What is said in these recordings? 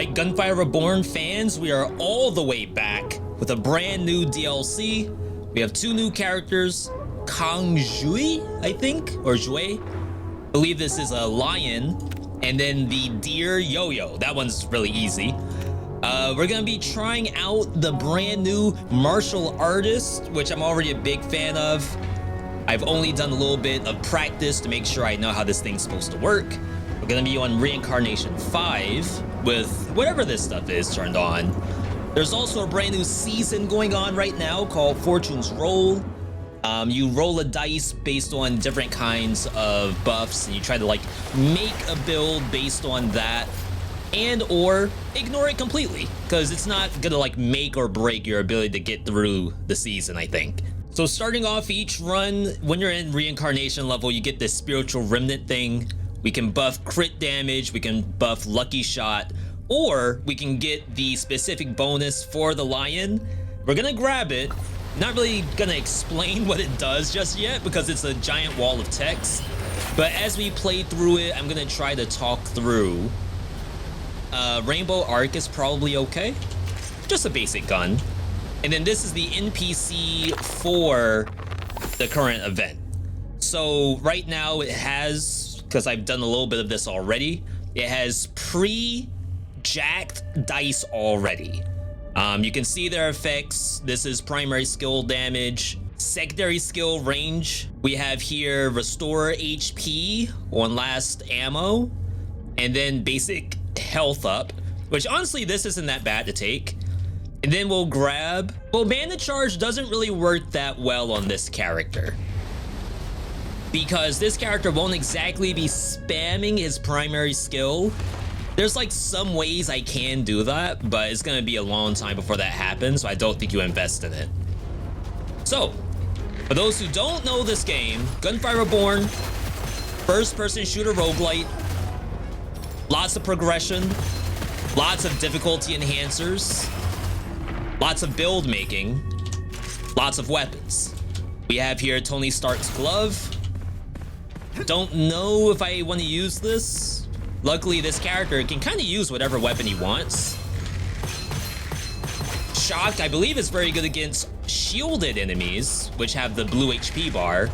Alright, Gunfire Reborn fans, we are all the way back with a brand new DLC. We have two new characters, Cang Jue, I think, or Jue. I believe this is a lion, and then the deer Yoyo. That one's really easy. We're gonna be trying out the brand new martial artist, which I'm already a big fan of. I've only done a little bit of practice to make sure I know how this thing's supposed to work. We're gonna be on Reincarnation 5 with whatever this stuff is turned on. There's also a brand new season going on right now called Fortune's Roll. You roll a dice based on different kinds of buffs, and you try to like make a build based on that, and or ignore it completely, because it's not gonna like make or break your ability to get through the season, I think. So starting off each run, when you're in Reincarnation level, you get this Spiritual Remnant thing. We can buff crit damage, we can buff lucky shot, or we can get the specific bonus for the lion. We're gonna grab it. Not really gonna explain what it does just yet because it's a giant wall of text. But as we play through it, I'm gonna try to talk through. Rainbow Arc is probably okay. Just a basic gun. And then this is the NPC for the current event. So right now it has, because I've done a little bit of this already, it has pre-jacked dice already. You can see their effects. This is primary skill damage, secondary skill range. We have here restore HP on last ammo, and then basic health up, which honestly this isn't that bad to take. And then we'll grab, well, Bandit Charge doesn't really work that well on this character, because this character won't exactly be spamming his primary skill. There's like some ways I can do that, but it's gonna be a long time before that happens, so I don't think you invest in it. So, for those who don't know this game, Gunfire Reborn, first-person shooter roguelite, lots of progression, lots of difficulty enhancers, lots of build making, lots of weapons. We have here Tony Stark's glove. Don't know if I want to use this. Luckily, this character can kind of use whatever weapon he wants. Shock, I believe, is very good against shielded enemies, which have the blue HP bar.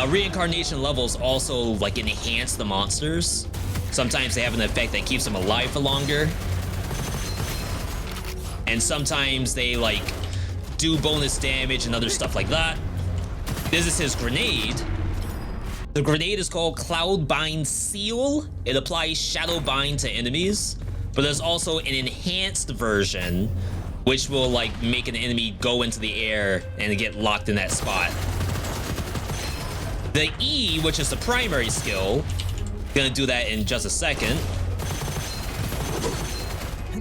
Reincarnation levels also like enhance the monsters. Sometimes they have an effect that keeps them alive for longer. And sometimes they like do bonus damage and other stuff like that. This is his grenade. The grenade is called Cloudbind Seal. It applies shadowbind to enemies, but there's also an enhanced version which will like make an enemy go into the air and get locked in that spot. The E, which is the primary skill, gonna do that in just a second.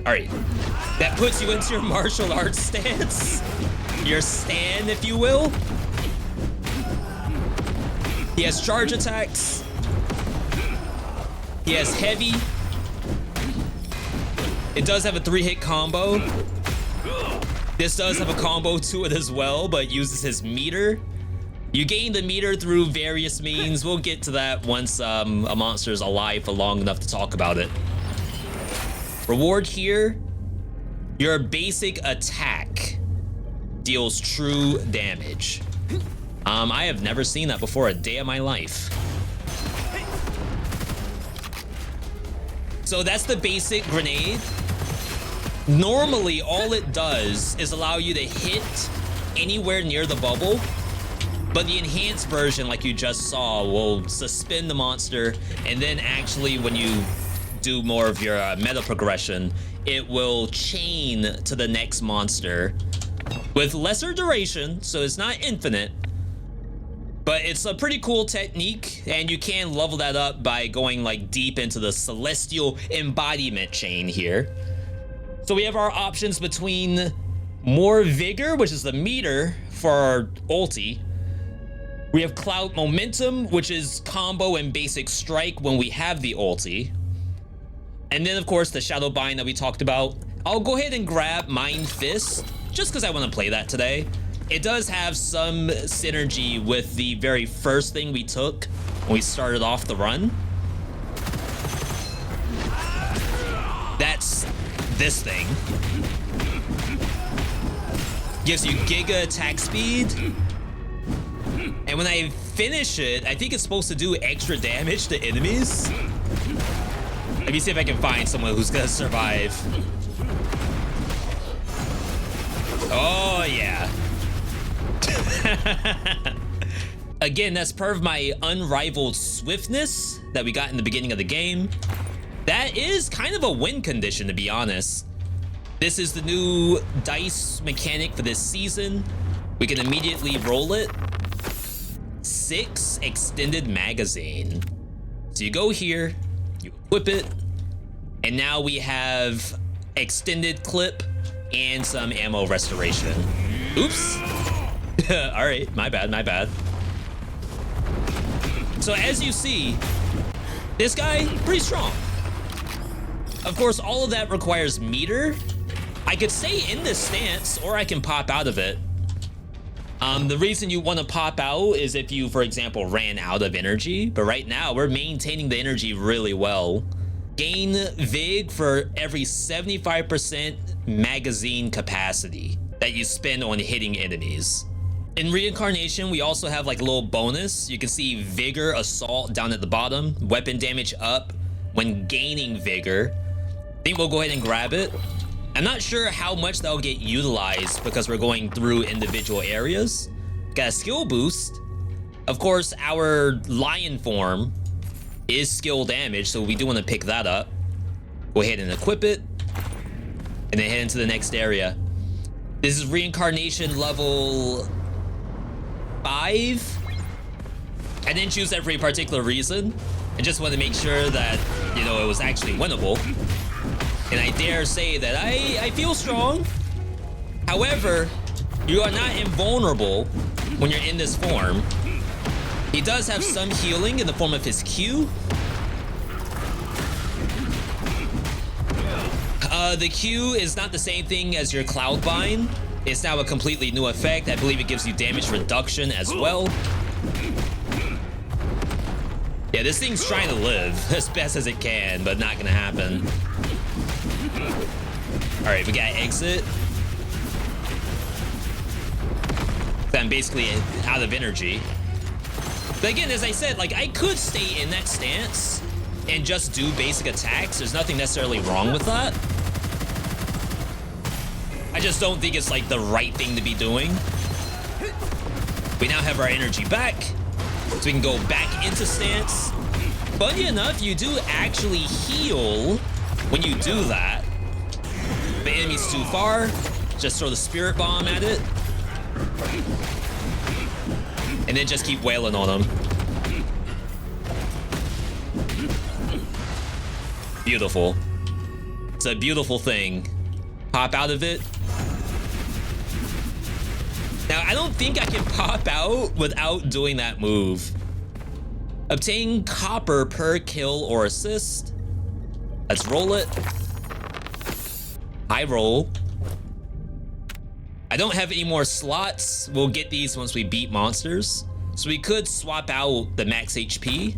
All right, that puts you into your martial arts stance, your stand, if you will. He has charge attacks. He has heavy. It does have a 3-hit combo. This does have a combo to it as well, but uses his meter. You gain the meter through various means. We'll get to that once a monster is alive for long enough to talk about it. Reward here, your basic attack deals true damage. I have never seen that before a day of my life. So that's the basic grenade. Normally, all it does is allow you to hit anywhere near the bubble, but the enhanced version, like you just saw, will suspend the monster, and then actually when you do more of your meta progression, it will chain to the next monster with lesser duration, so it's not infinite. But it's a pretty cool technique, and you can level that up by going like deep into the celestial embodiment chain here. So we have our options between more vigor, which is the meter for our ulti. We have cloud momentum, which is combo and basic strike when we have the ulti. And then of course the shadowbind that we talked about. I'll go ahead and grab Mind Fist just because I want to play that today. It does have some synergy with the very first thing we took when we started off the run. That's this thing. Gives you giga attack speed. And when I finish it, I think it's supposed to do extra damage to enemies. Let me see if I can find someone who's gonna survive. Oh, yeah. Again, that's part of my unrivaled swiftness that we got in the beginning of the game. That is kind of a win condition, to be honest. This is the new dice mechanic for this season. We can immediately roll it. 6 extended magazine. So you go here, you equip it, and now we have extended clip and some ammo restoration. Oops. All right, my bad, my bad. So as you see, this guy, pretty strong. Of course, all of that requires meter. I could stay in this stance, or I can pop out of it. The reason you want to pop out is if you, for example, ran out of energy. But right now, we're maintaining the energy really well. Gain Vig for every 75% magazine capacity that you spend on hitting enemies. In Reincarnation, we also have like a little bonus. You can see Vigor Assault down at the bottom. Weapon damage up when gaining Vigor. I think we'll go ahead and grab it. I'm not sure how much that'll get utilized because we're going through individual areas. Got a skill boost. Of course, our lion form is skill damage, so we do want to pick that up. Go ahead and equip it, and then head into the next area. This is Reincarnation level 5. I didn't choose that for a particular reason. I just wanted to make sure that, you know, it was actually winnable. And I dare say that I feel strong. However, you are not invulnerable when you're in this form. He does have some healing in the form of his Q. The Q is not the same thing as your Cloudbind. It's now a completely new effect. I believe it gives you damage reduction as well. Yeah, this thing's trying to live as best as it can, but not gonna happen. All right, we gotta exit. I'm basically out of energy. But again, as I said, like I could stay in that stance and just do basic attacks. There's nothing necessarily wrong with that. I just don't think it's like the right thing to be doing. We now have our energy back, so we can go back into stance. Funny enough, you do actually heal when you do that. The enemy's too far, just throw the spirit bomb at it. And then just keep wailing on them. Beautiful. It's a beautiful thing. Pop out of it. Now, I don't think I can pop out without doing that move. Obtain copper per kill or assist. Let's roll it. High roll. I don't have any more slots. We'll get these once we beat monsters. So we could swap out the max HP.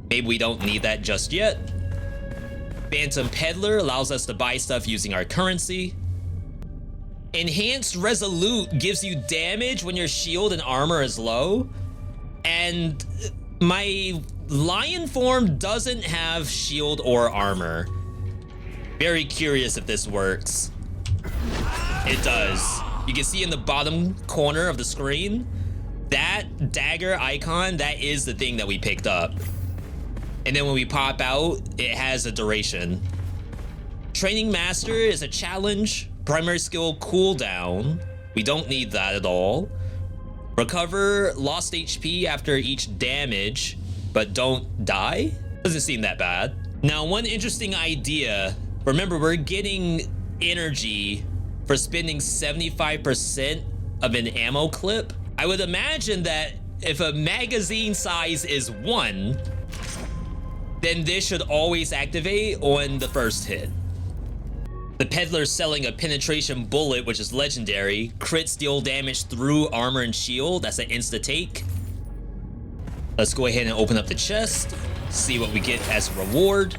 Maybe we don't need that just yet. Phantom Peddler allows us to buy stuff using our currency. Enhanced Resolute gives you damage when your shield and armor is low. And my lion form doesn't have shield or armor. Very curious if this works. It does. You can see in the bottom corner of the screen, that dagger icon, that is the thing that we picked up. And then when we pop out, it has a duration. Training Master is a challenge. Primary skill cooldown. We don't need that at all. Recover lost HP after each damage, but don't die? Doesn't seem that bad. Now, one interesting idea. Remember, we're getting energy for spending 75% of an ammo clip. I would imagine that if a magazine size is 1, then this should always activate on the first hit. The Peddler's selling a penetration bullet, which is legendary. Crit deal damage through armor and shield. That's an insta take. Let's go ahead and open up the chest, see what we get as a reward.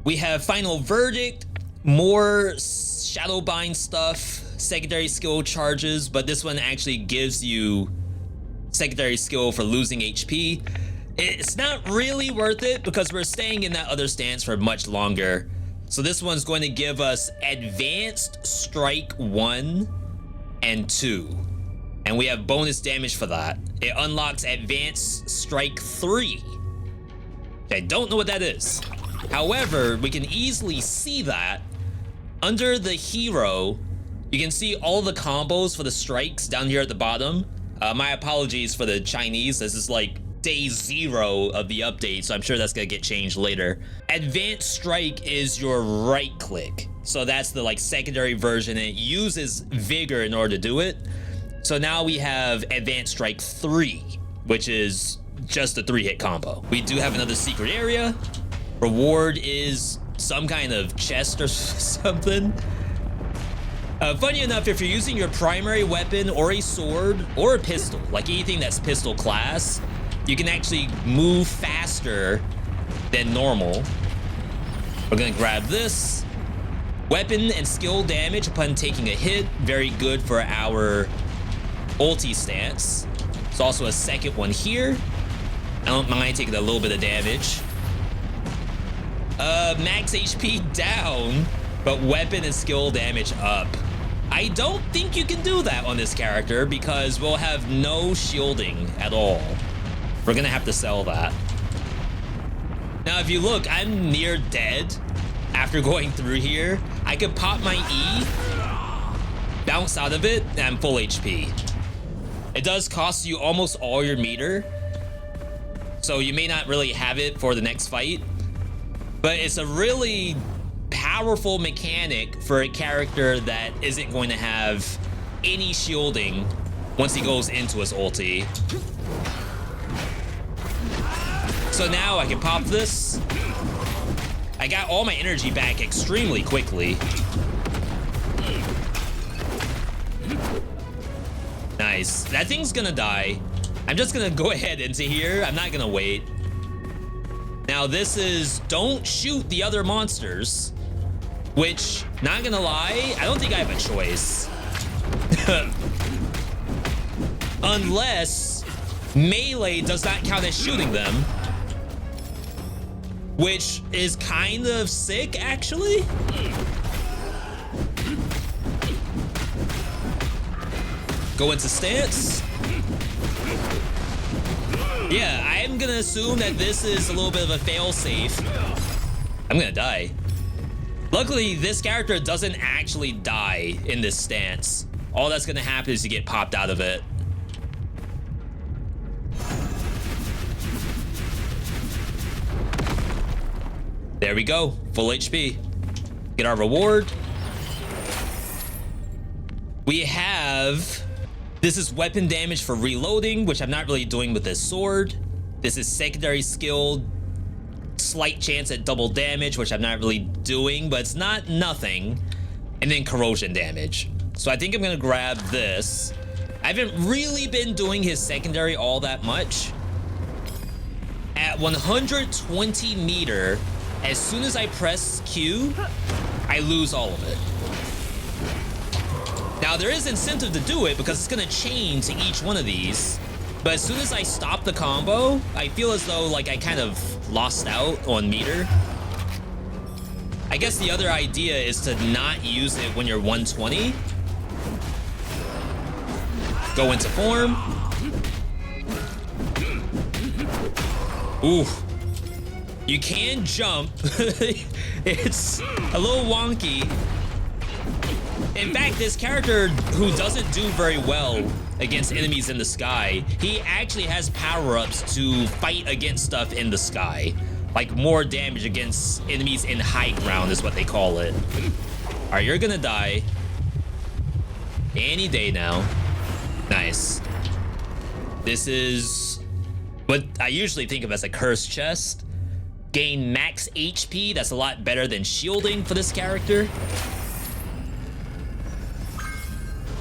We have Final Verdict, more shadowbind stuff, secondary skill charges, but this one actually gives you secondary skill for losing HP. It's not really worth it because we're staying in that other stance for much longer. So this one's going to give us Advanced Strike 1 and 2. And we have bonus damage for that. It unlocks Advanced Strike 3. I don't know what that is. However, we can easily see that under the hero. You can see all the combos for the strikes down here at the bottom. My apologies for the Chinese. This is like day 0 of the update, so I'm sure that's gonna get changed later. Advanced Strike is your right click. So that's the like secondary version. It uses vigor in order to do it. So now we have Advanced Strike 3, which is just a 3-hit combo. We do have another secret area. Reward is some kind of chest or something. Funny enough, if you're using your primary weapon or a sword or a pistol, like anything that's pistol class, you can actually move faster than normal. We're gonna grab this. Weapon and skill damage upon taking a hit, very good for our ulti stance. There's also a second one here. I don't mind taking a little bit of damage. Max HP down, but weapon and skill damage up. I don't think you can do that on this character because we'll have no shielding at all. We're gonna have to sell that. Now, if you look, I'm near dead after going through here. I could pop my E, bounce out of it, and I'm full HP. It does cost you almost all your meter, so you may not really have it for the next fight, but it's a really powerful mechanic for a character that isn't going to have any shielding once he goes into his ulti. So now I can pop this. I got all my energy back extremely quickly. Nice. That thing's gonna die. I'm just gonna go ahead into here. I'm not gonna wait. Now this is don't shoot the other monsters, which, not gonna lie, I don't think I have a choice. Unless melee does not count as shooting them, which is kind of sick, actually. Go into stance. Yeah, I'm gonna assume that this is a little bit of a fail-safe. I'm gonna die. Luckily, this character doesn't actually die in this stance. All that's gonna happen is you get popped out of it. There we go, full HP. Get our reward. We have, this is weapon damage for reloading, which I'm not really doing with this sword. This is secondary skill, slight chance at double damage, which I'm not really doing, but it's not nothing. And then corrosion damage. So I think I'm gonna grab this. I haven't really been doing his secondary all that much. At 120 meter, as soon as I press Q, I lose all of it. Now there is incentive to do it because it's gonna chain to each one of these. But as soon as I stop the combo, I feel as though like I kind of lost out on meter. I guess the other idea is to not use it when you're 120. Go into form. Ooh. You can jump. It's a little wonky. In fact, this character who doesn't do very well against enemies in the sky, he actually has power-ups to fight against stuff in the sky. Like more damage against enemies in high ground is what they call it. All right, you're gonna die any day now. Nice. This is what I usually think of as a cursed chest. Gain max HP. That's a lot better than shielding for this character.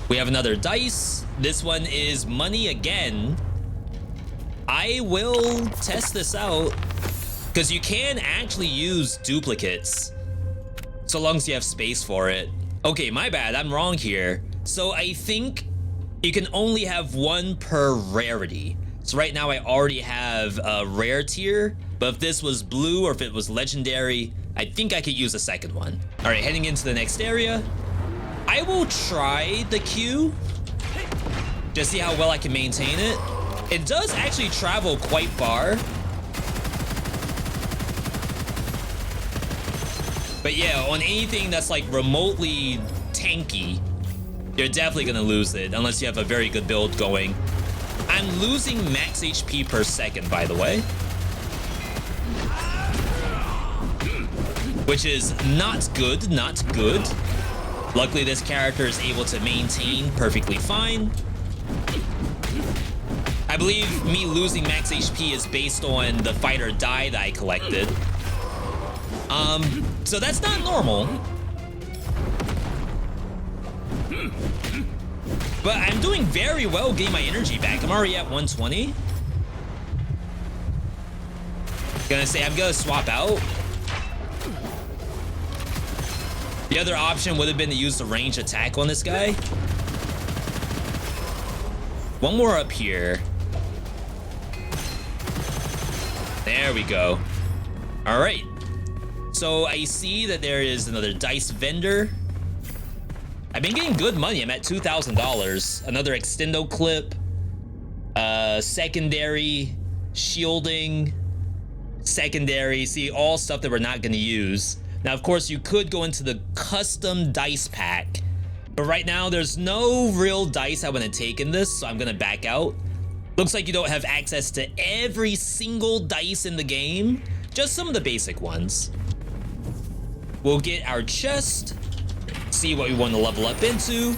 We have another dice. This one is money again. I will test this out because you can actually use duplicates. So So long as you have space for it. Okay, my bad, I'm wrong here. So I think you can only have one per rarity. So right now I already have a rare tier, but if this was blue or if it was legendary, I think I could use a second one. All right, heading into the next area. I will try the Q, just see how well I can maintain it. It does actually travel quite far. But yeah, on anything that's like remotely tanky, you're definitely gonna lose it unless you have a very good build going. I'm losing max HP per second, by the way. Which is not good, not good. Luckily, this character is able to maintain perfectly fine. I believe me losing max HP is based on the fight or die that I collected. So that's not normal. But I'm doing very well getting my energy back. I'm already at 120. Gonna say I'm gonna swap out. The other option would have been to use the range attack on this guy. One more up here. There we go. All right. So I see that there is another dice vendor. I've been getting good money. I'm at $2,000. Another extendo clip. Secondary. Shielding. Secondary. See, all stuff that we're not going to use. Now, of course, you could go into the custom dice pack. But right now, there's no real dice I want to take in this, so I'm going to back out. Looks like you don't have access to every single dice in the game. Just some of the basic ones. We'll get our chest. See what we want to level up into.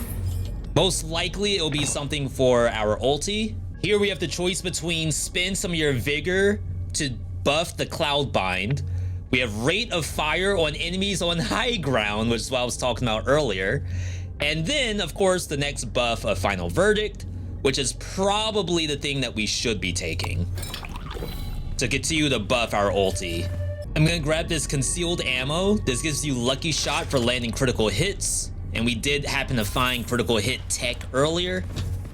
Most likely, it'll be something for our ulti. Here we have the choice between spend some of your vigor to buff the cloud bind. We have rate of fire on enemies on high ground, which is what I was talking about earlier. And then, of course, the next buff of final verdict, which is probably the thing that we should be taking to continue to buff our ulti. I'm gonna grab this concealed ammo. This gives you lucky shot for landing critical hits. And we did happen to find critical hit tech earlier.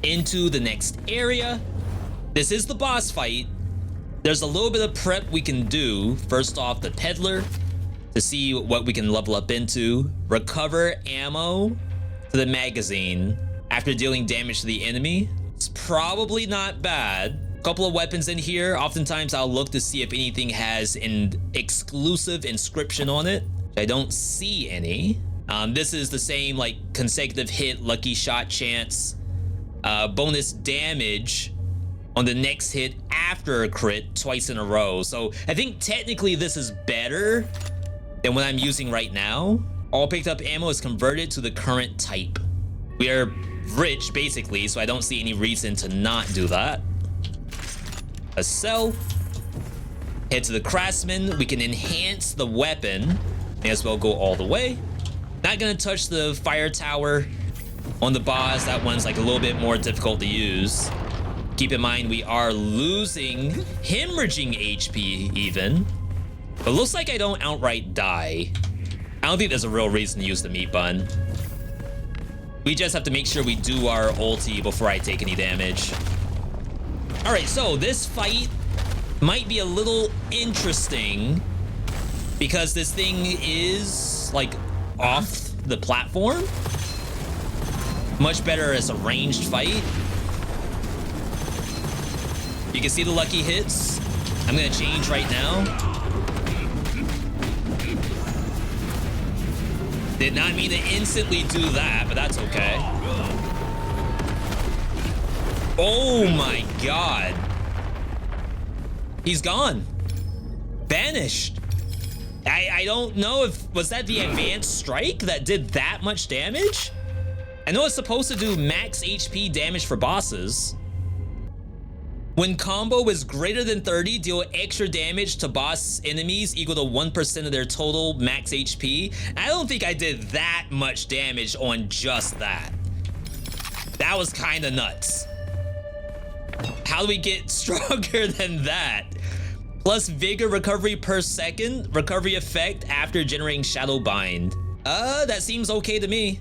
Into the next area. This is the boss fight. There's a little bit of prep we can do. First off, the peddler to see what we can level up into. Recover ammo to the magazine after dealing damage to the enemy. It's probably not bad. Couple of weapons in here. Oftentimes I'll look to see if anything has an exclusive inscription on it. I don't see any. This is the same like consecutive hit, lucky shot chance, bonus damage on the next hit after a crit twice in a row. So I think technically this is better than what I'm using right now. All picked up ammo is converted to the current type. We are rich basically, so I don't see any reason to not do that. A cell. Head to the craftsman. We can enhance the weapon. May as well go all the way. Not gonna touch the fire tower on the boss. That one's like a little bit more difficult to use. Keep in mind we are losing hemorrhaging HP even. But looks like I don't outright die. I don't think there's a real reason to use the meat bun. We just have to make sure we do our ulti before I take any damage. All right, so this fight might be a little interesting because this thing is like off the platform. Much better as a ranged fight. You can see the lucky hits. I'm gonna change right now. Did not mean to instantly do that, but that's okay. Oh my god. He's gone. Vanished. I don't know if, was that the advanced strike that did that much damage? I know it's supposed to do max HP damage for bosses. When combo is greater than 30, deal extra damage to boss enemies equal to 1% of their total max HP. I don't think I did that much damage on just that. That was kind of nuts. How do we get stronger than that? Plus vigor recovery per second, recovery effect after generating shadowbind. That seems okay to me.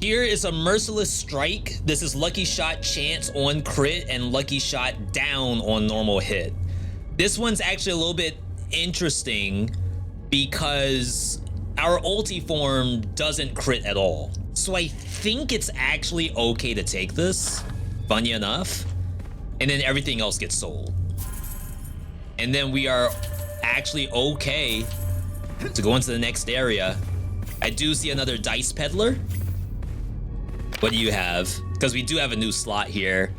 Here is a Merciless Strike. This is Lucky Shot chance on crit and Lucky Shot down on normal hit. This one's actually a little bit interesting because our ulti form doesn't crit at all. So I think it's actually okay to take this, funny enough, and then everything else gets sold. And then we are actually okay to go into the next area. I do see another Dice Peddler. What do you have? Because we do have a new slot here.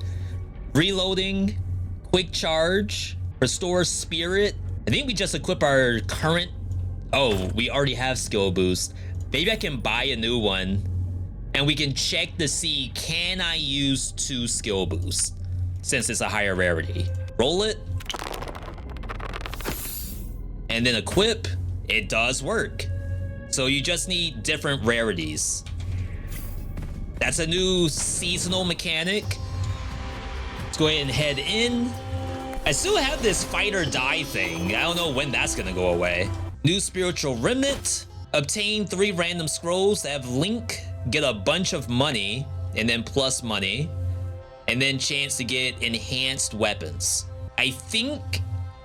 Reloading, Quick Charge, Restore Spirit. I think we just equip our current... Oh, we already have Skill Boost. Maybe I can buy a new one and we can check to see, can I use 2 Skill Boosts since it's a higher rarity? Roll it. And then equip. It does work. So you just need different rarities. That's a new seasonal mechanic. Let's go ahead and head in. I still have this fight or die thing. I don't know when that's gonna go away. New Spiritual Remnant. Obtain 3 random scrolls that have Link, get a bunch of money, and then plus money, and then chance to get enhanced weapons. I think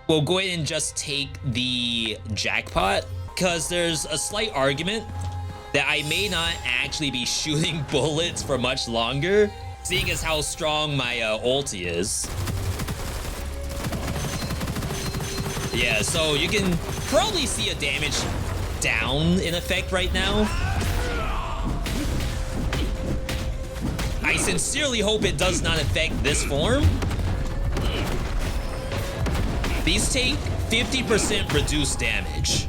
we'll go ahead and just take the Jackpot because there's a slight argument that I may not actually be shooting bullets for much longer, seeing as how strong my ulti is. Yeah, so you can probably see a damage down in effect right now. I sincerely hope it does not affect this form. These take 50% reduced damage.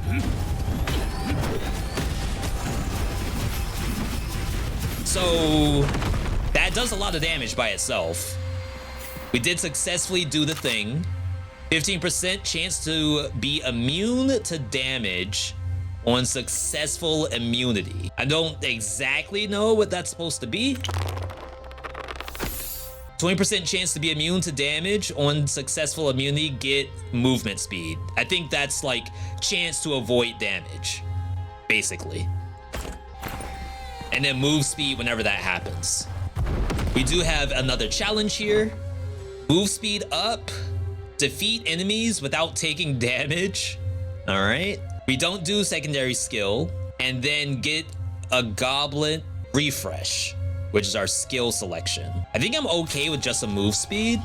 So that does a lot of damage by itself. We did successfully do the thing. 15% chance to be immune to damage on successful immunity. I don't exactly know what that's supposed to be. 20% chance to be immune to damage on successful immunity, get movement speed. I think that's like chance to avoid damage, basically. And then move speed whenever that happens. We do have another challenge here. Move speed up, defeat enemies without taking damage. All right. We don't do secondary skill, and then get a Goblet Refresh, which is our skill selection. I think I'm okay with just a move speed.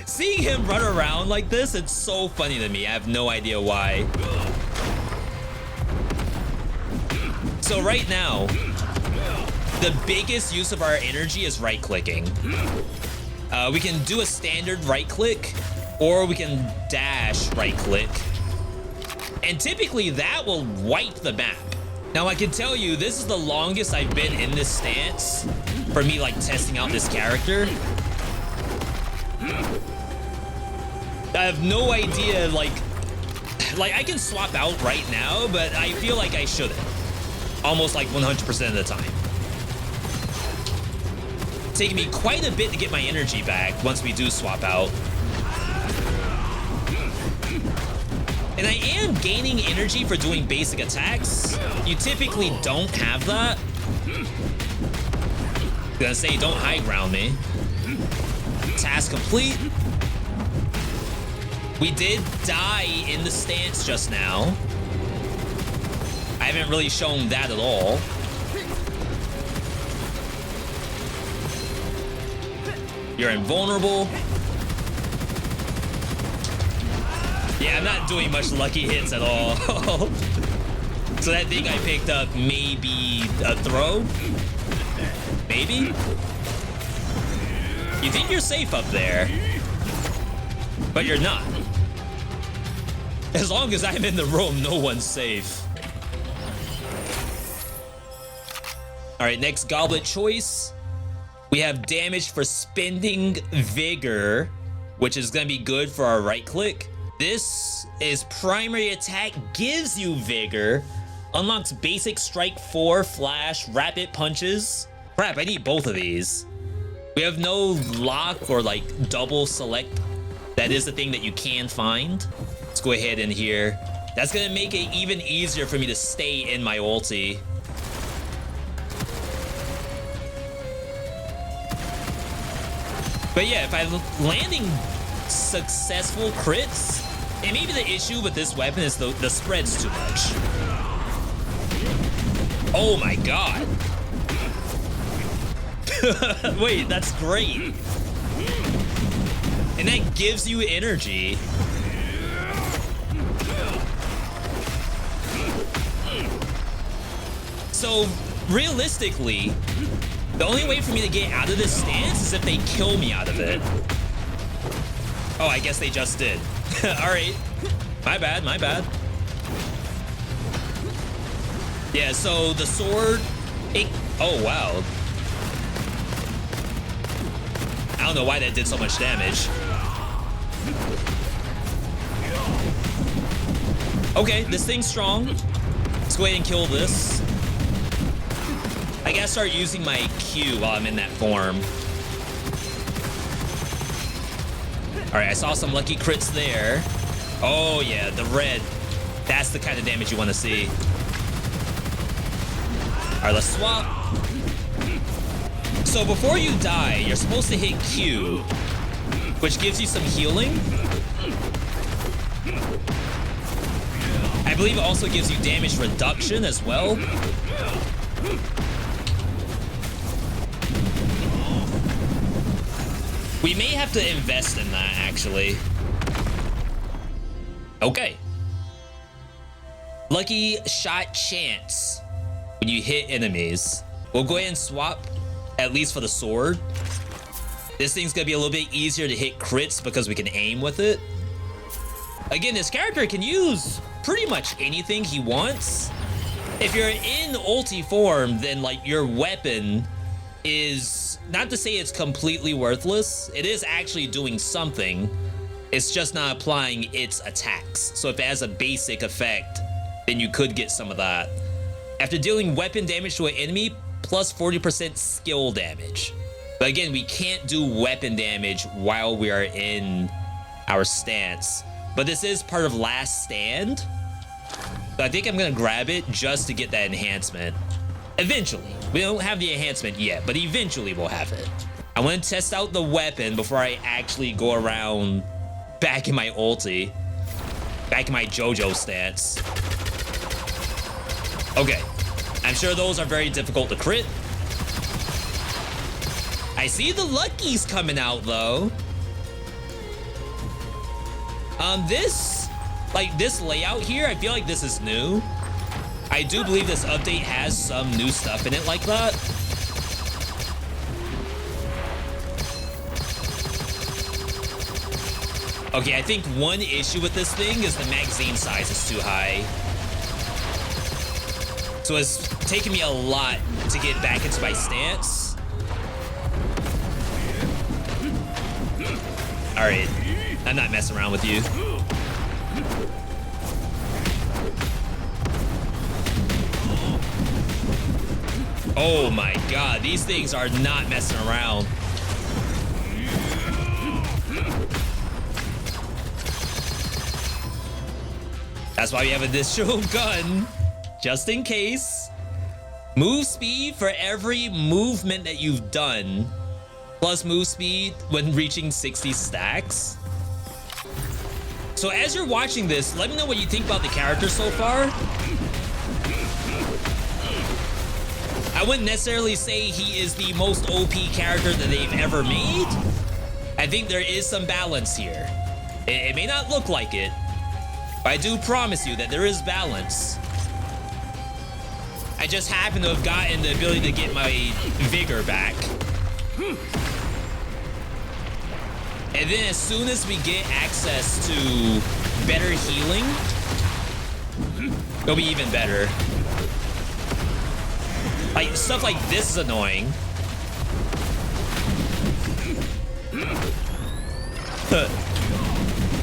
Seeing him run around like this, it's so funny to me. I have no idea why. So right now, the biggest use of our energy is right-clicking. We can do a standard right-click, or we can dash right-click. And typically that will wipe the map. Now I can tell you, this is the longest I've been in this stance for me like testing out this character. I have no idea, like I can swap out right now, but I feel like I shouldn't. Almost like 100% of the time. It's taking me quite a bit to get my energy back once we do swap out. And I am gaining energy for doing basic attacks. You typically don't have that. I'm gonna say don't high ground me. Task complete. We did die in the stance just now. I haven't really shown that at all. You're invulnerable. Yeah, I'm not doing much lucky hits at all. So that thing I picked up may be a throw? Maybe? You think you're safe up there, but you're not. As long as I'm in the room, no one's safe. All right, next goblet choice. We have damage for spending vigor, which is gonna be good for our right click. This is primary attack, gives you vigor, unlocks basic strike 4, flash, rapid punches. Crap, I need both of these. We have no lock or like double select. That is the thing that you can find. Let's go ahead in here. That's gonna make it even easier for me to stay in my ulti. But yeah, if I'm landing successful crits, and maybe the issue with this weapon is the spread's too much. Oh my god. Wait, that's great. And that gives you energy. So, realistically, the only way for me to get out of this stance is if they kill me out of it. Oh, I guess they just did. Alright. My bad, my bad. Yeah, so the sword... oh, wow. I don't know why that did so much damage. Okay, this thing's strong. Let's go ahead and kill this. I gotta start using my Q while I'm in that form. Alright, I saw some lucky crits there. Oh yeah, the red. That's the kind of damage you want to see. Alright, let's swap. So before you die, you're supposed to hit Q, which gives you some healing. I believe it also gives you damage reduction as well. We may have to invest in that, actually. Okay. Lucky shot chance when you hit enemies. We'll go ahead and swap, at least for the sword. This thing's gonna be a little bit easier to hit crits because we can aim with it. Again, this character can use pretty much anything he wants. If you're in ulti form, then like your weapon is, not to say it's completely worthless, it is actually doing something. It's just not applying its attacks. So if it has a basic effect, then you could get some of that. After dealing weapon damage to an enemy, plus 40% skill damage. But again, we can't do weapon damage while we are in our stance. But this is part of Last Stand. So I think I'm gonna grab it just to get that enhancement. Eventually. We don't have the enhancement yet, but eventually we'll have it. I want to test out the weapon before I actually go around back in my ulti. Back in my Jojo stance. Okay. I'm sure those are very difficult to crit. I see the luckies coming out though. This layout here, I feel like this is new. I do believe this update has some new stuff in it like that. Okay, I think one issue with this thing is the magazine size is too high. So it's taken me a lot to get back into my stance. All right, I'm not messing around with you. Oh my god, these things are not messing around. That's why we have an additional gun, just in case. Move speed for every movement that you've done, plus move speed when reaching 60 stacks. So as you're watching this, let me know what you think about the character so far. I wouldn't necessarily say he is the most OP character that they've ever made. I think there is some balance here. It may not look like it, but I do promise you that there is balance. I just happen to have gotten the ability to get my vigor back. And then as soon as we get access to better healing, it'll be even better. Like, stuff like this is annoying.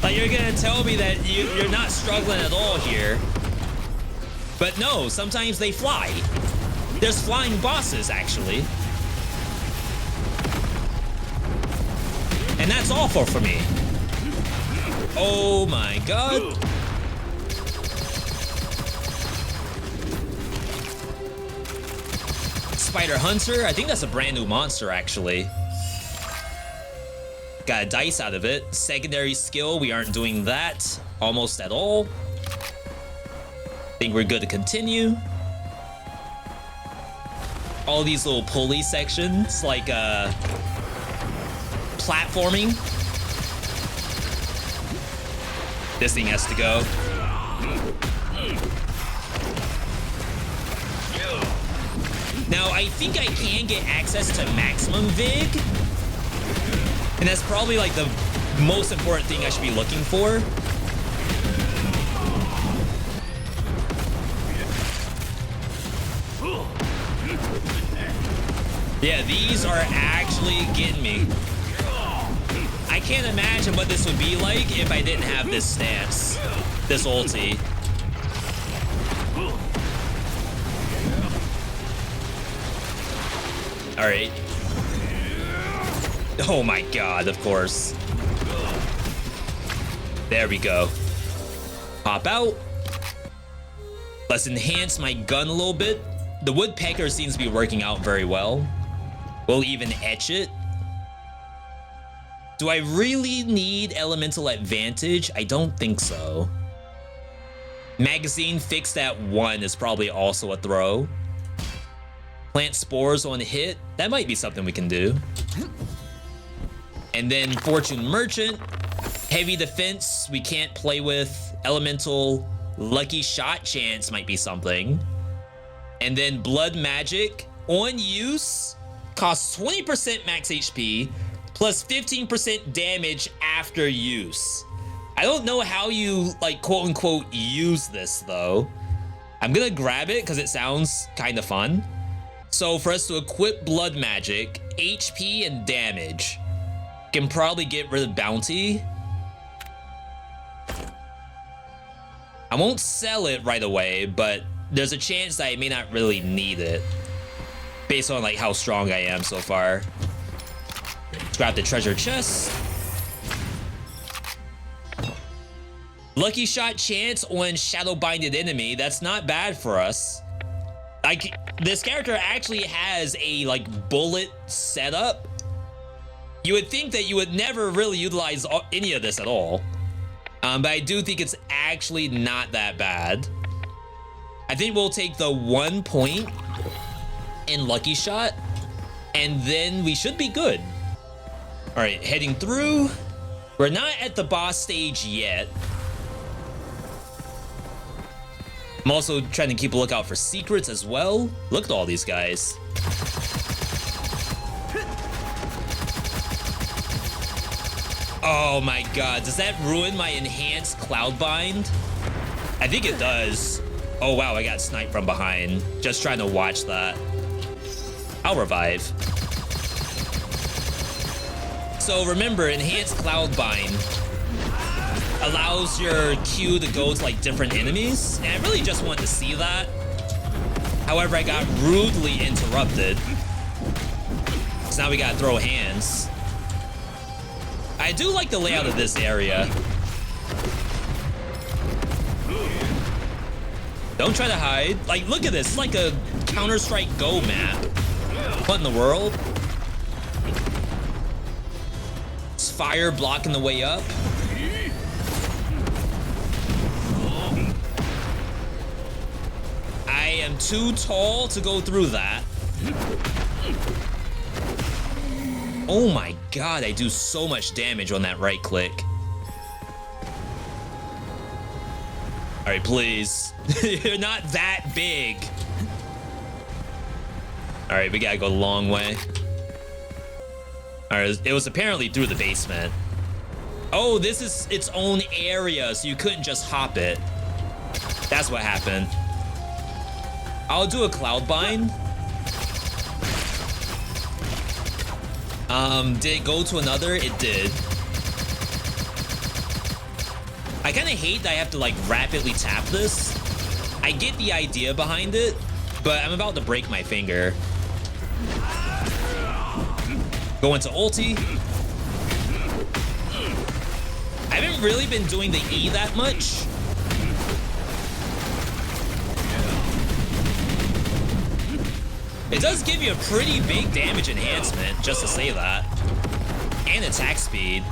Like, you're gonna tell me that you're not struggling at all here. But no, sometimes they fly. There's flying bosses, actually. And that's awful for me. Oh my god. Spider Hunter. I think that's a brand new monster, actually. Got a dice out of it. Secondary skill, we aren't doing that almost at all. Think we're good to continue. All these little pulley sections, like platforming. This thing has to go. Now, I think I can get access to maximum Vig. And that's probably like the most important thing I should be looking for. Yeah, these are actually getting me. I can't imagine what this would be like if I didn't have this stance, this ulti. All right. Oh my god, of course. There we go. Pop out. Let's enhance my gun a little bit. The woodpecker seems to be working out very well. We'll even etch it. Do I really need elemental advantage? I don't think so. Magazine fixed at 1 is probably also a throw. Plant spores on hit. That might be something we can do. And then Fortune Merchant. Heavy defense we can't play with. Elemental lucky shot chance might be something. And then blood magic on use costs 20% max HP plus 15% damage after use. I don't know how you like quote unquote use this though. I'm gonna grab it because it sounds kind of fun. So for us to equip blood magic, HP and damage, can probably get rid of bounty. I won't sell it right away, but there's a chance that I may not really need it based on like how strong I am so far. Let's grab the treasure chest. Lucky shot chance on shadowbinded enemy. That's not bad for us. Like this character actually has a like bullet setup. You would think that you would never really utilize any of this at all. But I do think it's actually not that bad. I think we'll take the 1 point in lucky shot and then we should be good. All right, heading through. We're not at the boss stage yet. I'm also trying to keep a lookout for secrets as well. Look at all these guys. Oh my god, does that ruin my enhanced cloudbind? I think it does. Oh wow, I got sniped from behind. Just trying to watch that. I'll revive. So remember, enhanced cloudbind allows your Q to go to like different enemies, and I really just wanted to see that. However, I got rudely interrupted. So now we gotta throw hands. I do like the layout of this area. Don't try to hide. Like, look at this. It's like a Counter-Strike Go map. What in the world? Is fire blocking the way up? I am too tall to go through that. Oh my god, I do so much damage on that right click. All right, please. You're not that big. All right, we gotta go a long way. All right, it was apparently through the basement. Oh, this is its own area, so you couldn't just hop it. That's what happened. I'll do a cloudbind. Did it go to another? It did. I kind of hate that I have to like rapidly tap this. I get the idea behind it, but I'm about to break my finger. Go into ulti. I haven't really been doing the E that much. It does give you a pretty big damage enhancement, just to say that. And attack speed.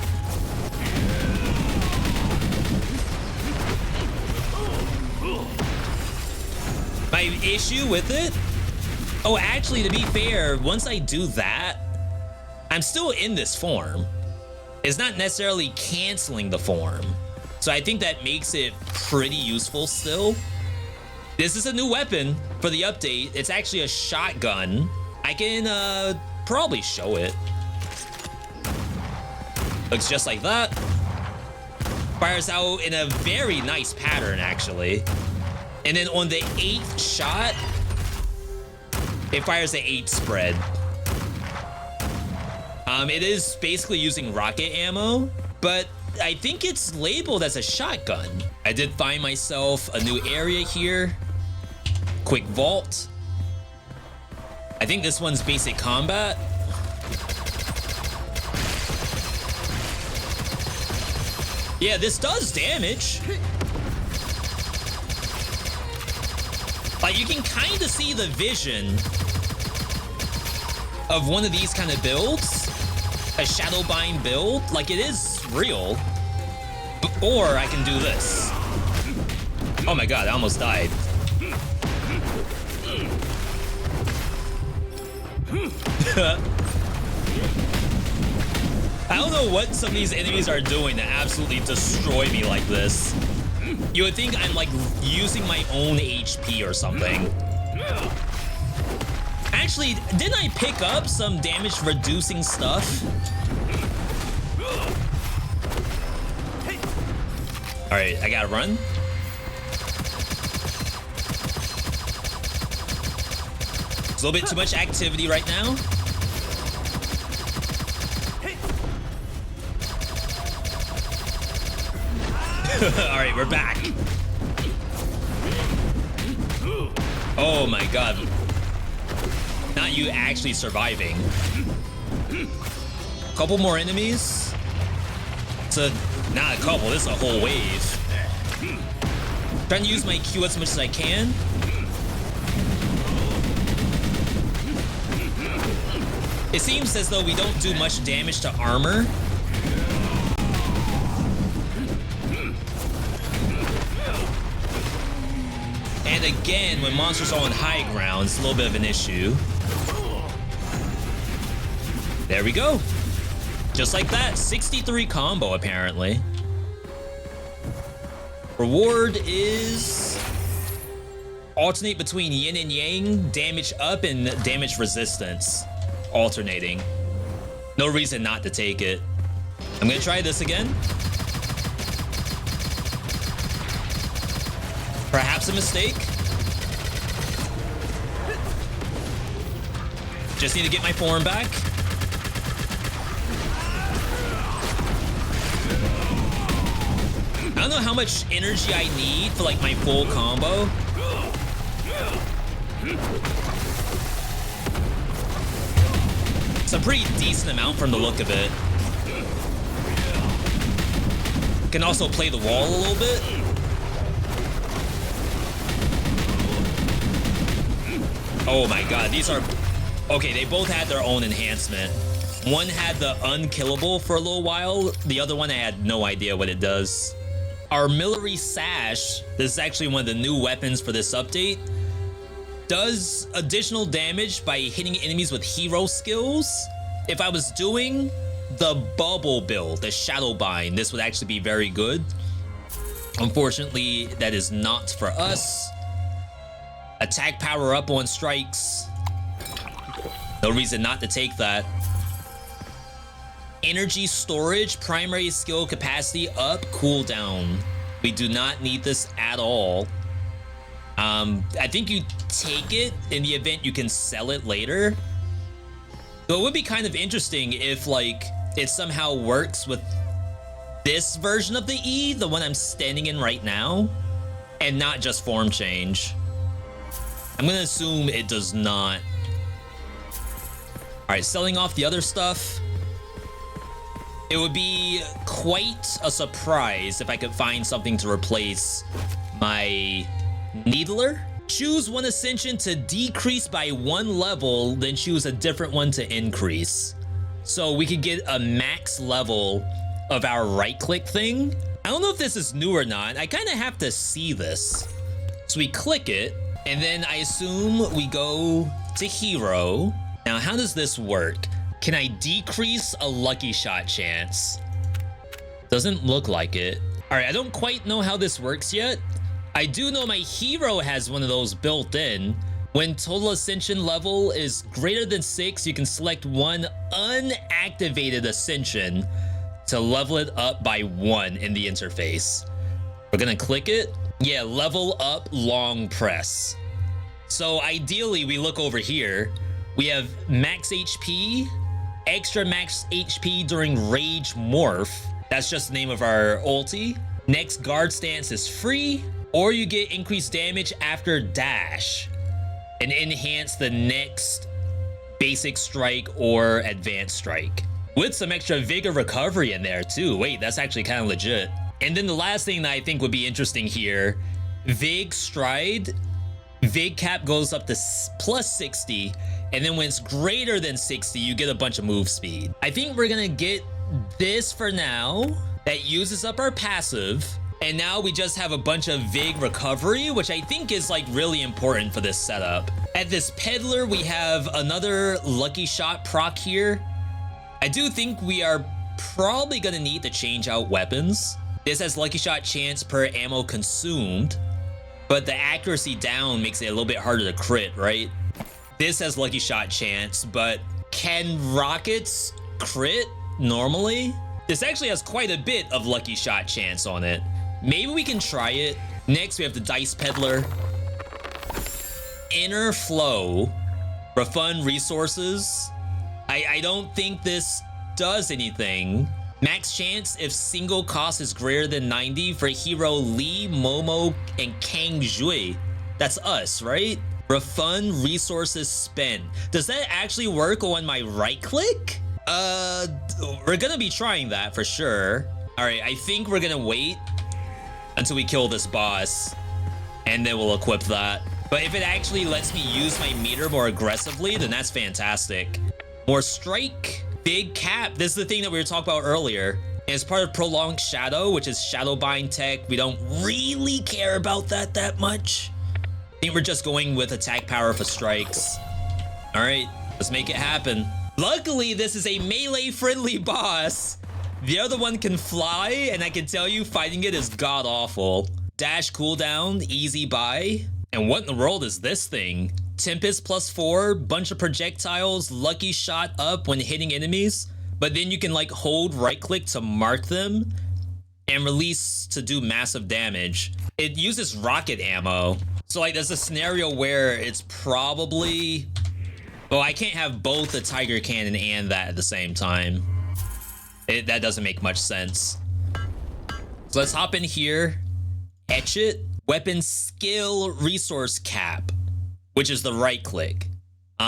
My issue with it? Oh, actually, to be fair, once I do that, I'm still in this form. It's not necessarily canceling the form. So I think that makes it pretty useful still. This is a new weapon for the update. It's actually a shotgun. I can probably show it. Looks just like that. Fires out in a very nice pattern, actually. And then on the 8th shot, it fires the 8 spread. It is basically using rocket ammo, but I think it's labeled as a shotgun. I did find myself a new area here. Quick vault. I think this one's basic combat. Yeah, this does damage. Like, you can kind of see the vision of one of these kind of builds. A shadowbind build. Like, it is real. Or I can do this. Oh my god, I almost died. I don't know what some of these enemies are doing to absolutely destroy me like this. You would think I'm like using my own HP or something. Actually, didn't I pick up some damage reducing stuff? All right, I gotta run. There's a little bit too much activity right now. All right, we're back. Oh my god. Not you actually surviving. Couple more enemies. It's not a couple, this is a whole wave. Trying to use my Q as much as I can. It seems as though we don't do much damage to armor. And again, when monsters are on high ground, it's a little bit of an issue. There we go. Just like that, 63 combo apparently. Reward is alternate between yin and yang, damage up and damage resistance. Alternating. No reason not to take it. I'm gonna try this again. Perhaps a mistake. Just need to get my form back. I don't know how much energy I need for like my full combo. It's a pretty decent amount from the look of it. Can also play the wall a little bit. Oh my god, these are... Okay, they both had their own enhancement. One had the unkillable for a little while. The other one, I had no idea what it does. Armillary Sash, this is actually one of the new weapons for this update, does additional damage by hitting enemies with hero skills. If I was doing the bubble build, the shadowbind, this would actually be very good. Unfortunately, that is not for us. Attack power up on strikes. No reason not to take that. Energy storage, primary skill capacity up, cooldown. We do not need this at all. I think you take it in the event you can sell it later. Though it would be kind of interesting if like it somehow works with this version of the E, the one I'm standing in right now, and not just form change. I'm gonna assume it does not. All right, selling off the other stuff. It would be quite a surprise if I could find something to replace my needler. Choose one ascension to decrease by 1 level, then choose a different one to increase. So we could get a max level of our right click thing. I don't know if this is new or not. I kind of have to see this. So we click it, and then I assume we go to hero. Now, how does this work? Can I decrease a lucky shot chance? Doesn't look like it. All right, I don't quite know how this works yet. I do know my hero has one of those built in. When total ascension level is greater than 6, you can select one unactivated ascension to level it up by 1 in the interface. We're gonna click it. Yeah, level up long press. So ideally, we look over here. We have max HP, extra max HP during rage morph. That's just the name of our ulti. Next guard stance is free, or you get increased damage after dash and enhance the next basic strike or advanced strike. With some extra vigor recovery in there too. Wait, that's actually kind of legit. And then the last thing that I think would be interesting here, Vig Stride, Vig cap goes up to plus 60, and then when it's greater than 60, you get a bunch of move speed. I think we're gonna get this for now. That uses up our passive, and now we just have a bunch of Vig recovery, which I think is like really important for this setup. At this peddler, we have another lucky shot proc here. I do think we are probably gonna need to change out weapons. This has lucky shot chance per ammo consumed, but the accuracy down makes it a little bit harder to crit, right? This has lucky shot chance, but can rockets crit normally? This actually has quite a bit of lucky shot chance on it. Maybe we can try it. Next, we have the Dice Peddler. Inner Flow. Refund resources. I don't think this does anything. Max chance if single cost is greater than 90 for hero Lee, Momo, and Cang Jue. That's us, right? Refund resources spent. Does that actually work on my right click? We're gonna be trying that for sure. All right, I think we're gonna wait until we kill this boss, and then we'll equip that. But if it actually lets me use my meter more aggressively, then that's fantastic. More strike, big cap. This is the thing that we were talking about earlier. And it's part of prolonged shadow, which is shadowbind tech. We don't really care about that much. I think we're just going with attack power for strikes. All right, let's make it happen. Luckily, this is a melee-friendly boss. The other one can fly, and I can tell you fighting it is god-awful. Dash cooldown, easy buy. And what in the world is this thing? Tempest +4, bunch of projectiles, lucky shot up when hitting enemies. But then you can like hold right-click to mark them and release to do massive damage. It uses rocket ammo. So like there's a scenario where it's probably... Oh, I can't have both the Tiger Cannon and that at the same time. That doesn't make much sense. So let's hop in here. Etch it. Weapon skill resource cap, which is the right click.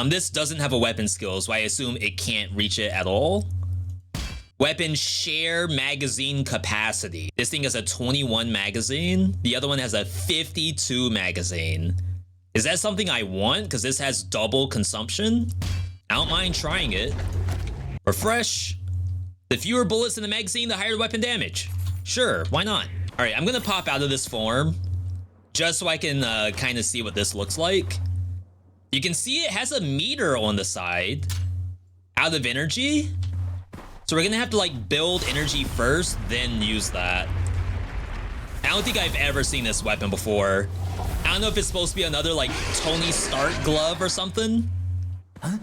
This doesn't have a weapon skill, so I assume it can't reach it at all. Weapon share magazine capacity. This thing has a 21 magazine. The other one has a 52 magazine. Is that something I want? Because this has double consumption. I don't mind trying it. Refresh. The fewer bullets in the magazine, the higher the weapon damage. Sure, why not? All right, I'm gonna pop out of this form just so I can kind of see what this looks like. You can see it has a meter on the side. Out of energy. So we're gonna have to like build energy first, then use that. I don't think I've ever seen this weapon before. I don't know if it's supposed to be another like Tony Stark glove or something. Huh?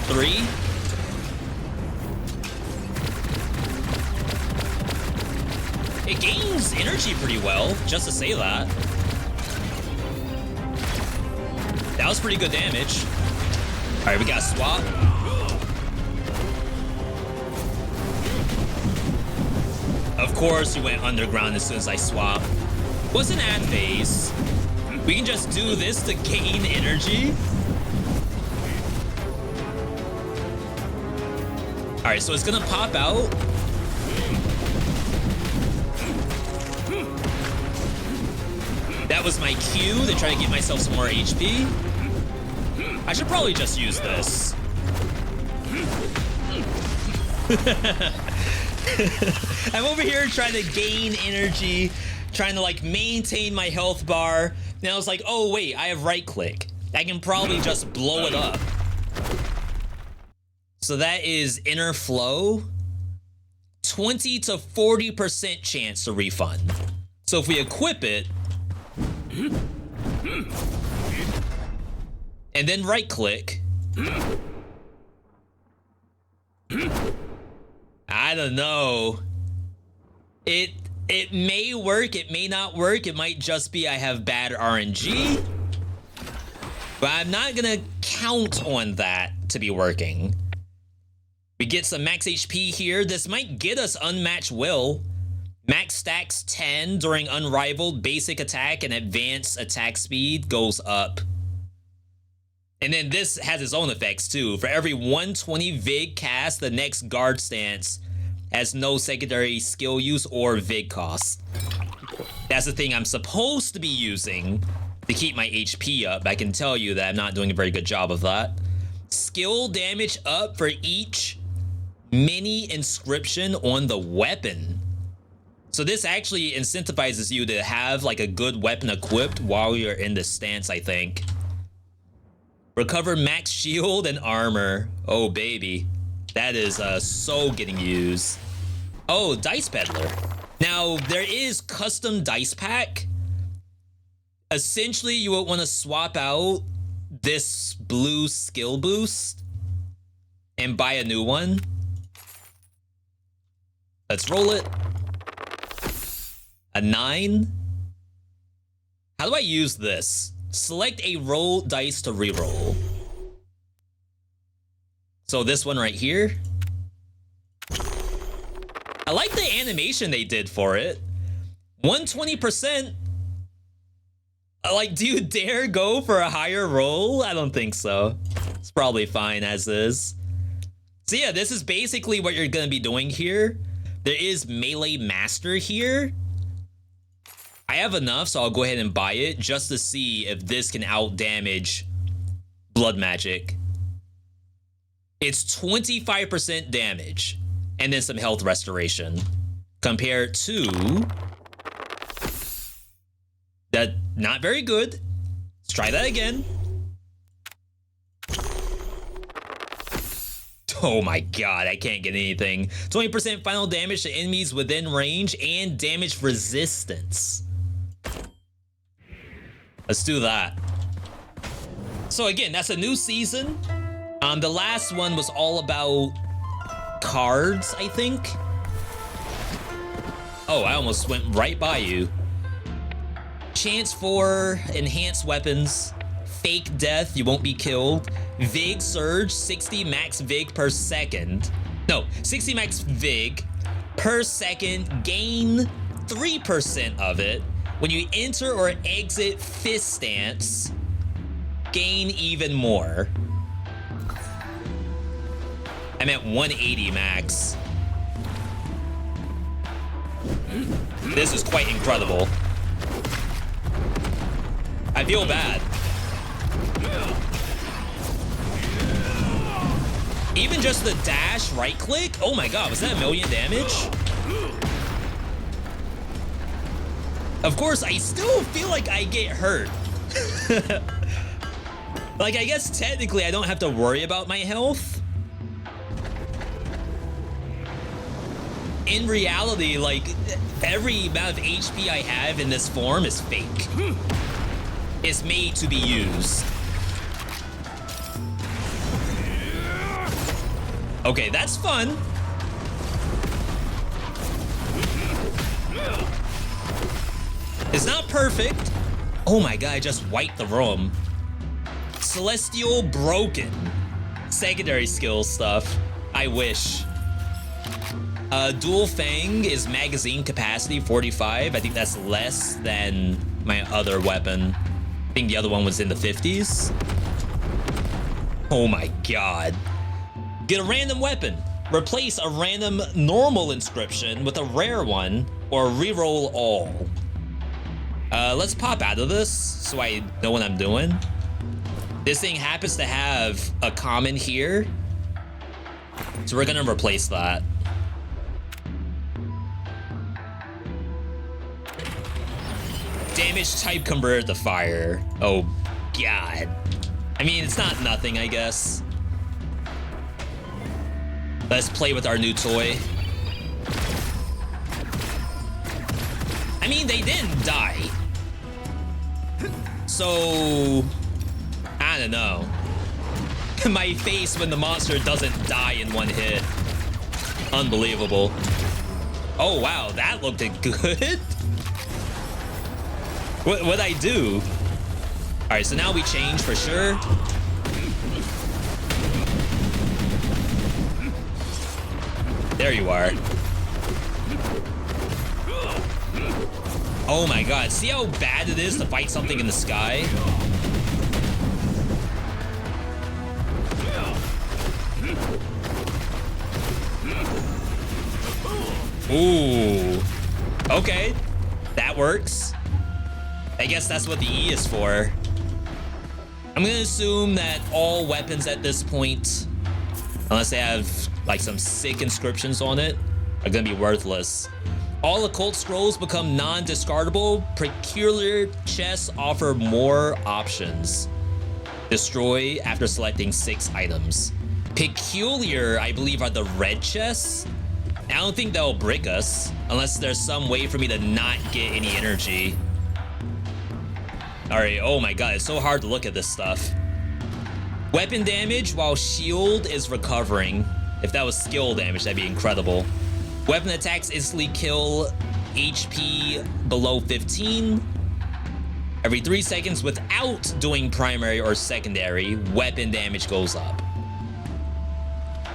3. It gains energy pretty well, just to say that. That was pretty good damage. All right, we got a swap. Of course, you went underground as soon as I swapped. What's an ad phase? We can just do this to gain energy. All right, so it's gonna pop out. That was my cue to try to get myself some more HP. I should probably just use this. I'm over here trying to gain energy, trying to like maintain my health bar. Then I was like, oh wait, I have right click. I can probably just blow it up. So that is inner flow. 20 to 40% chance to refund. So if we equip it, and then right click, I don't know. It may work, it may not work. It might just be I have bad RNG. But I'm not gonna count on that to be working. We get some max HP here. This might get us unmatched will. Max stacks 10 during unrivaled basic attack and advanced attack speed goes up. And then this has its own effects too. For every 120 Vig cast, the next guard stance has no secondary skill use or Vig cost. That's the thing I'm supposed to be using to keep my HP up. I can tell you that I'm not doing a very good job of that. Skill damage up for each mini inscription on the weapon. So this actually incentivizes you to have like a good weapon equipped while you're in this stance, I think. Recover max shield and armor. Oh, baby. That is so getting used. Oh, Dice Peddler. Now, there is custom dice pack. Essentially, you would want to swap out this blue skill boost and buy a new one. Let's roll it. A 9. How do I use this? Select a roll dice to reroll. So this one right here. I like the animation they did for it. 120%. Like, do you dare go for a higher roll? I don't think so. It's probably fine as is. So yeah, this is basically what you're gonna be doing here. There is Melee Master here. I have enough, so I'll go ahead and buy it just to see if this can out-damage Blood Magic. It's 25% damage, and then some health restoration, compared to that. Not very good. Let's try that again. Oh my god, I can't get anything. 20% final damage to enemies within range and damage resistance. Let's do that. So again, that's a new season. The last one was all about cards, I think. Oh, I almost went right by you. Chance for enhanced weapons. Fake death, you won't be killed. Vig surge, 60 max Vig per second. No, 60 max Vig per second. Gain 3% of it. When you enter or exit fist stance, gain even more. I'm at 180 max. This is quite incredible. I feel bad. Even just the dash right click? Oh my god, was that 1,000,000 damage? Of course, I still feel like I get hurt. Like, I guess technically I don't have to worry about my health. In reality, like, every amount of HP I have in this form is fake. It's made to be used. Okay, that's fun. It's not perfect. Oh my god, I just wiped the room. Celestial Broken. Secondary skill stuff. I wish. Dual Fang is magazine capacity 45. I think that's less than my other weapon. I think the other one was in the 50s. Oh my god. Get a random weapon. Replace a random normal inscription with a rare one, or reroll all. Let's pop out of this so I know what I'm doing. This thing happens to have a common here, so we're gonna replace that. Damage type converted to fire. Oh, God. I mean, it's not nothing, I guess. Let's play with our new toy. I mean, they didn't die. So, I don't know. My face when the monster doesn't die in one hit. Unbelievable. Oh, wow, that looked good. What'd I do? All right, so now we change for sure. There you are. Oh my God, see how bad it is to fight something in the sky? Ooh, okay, that works. I guess that's what the E is for. I'm gonna assume that all weapons at this point, unless they have like some sick inscriptions on it, are gonna be worthless. All occult scrolls become non-discardable. Peculiar chests offer more options. Destroy after selecting 6 items. Peculiar, I believe, are the red chests. I don't think they'll brick us unless there's some way for me to not get any energy. All right, oh my God, it's so hard to look at this stuff. Weapon damage while shield is recovering. If that was skill damage, that'd be incredible. Weapon attacks instantly kill HP below 15. Every 3 seconds without doing primary or secondary, weapon damage goes up.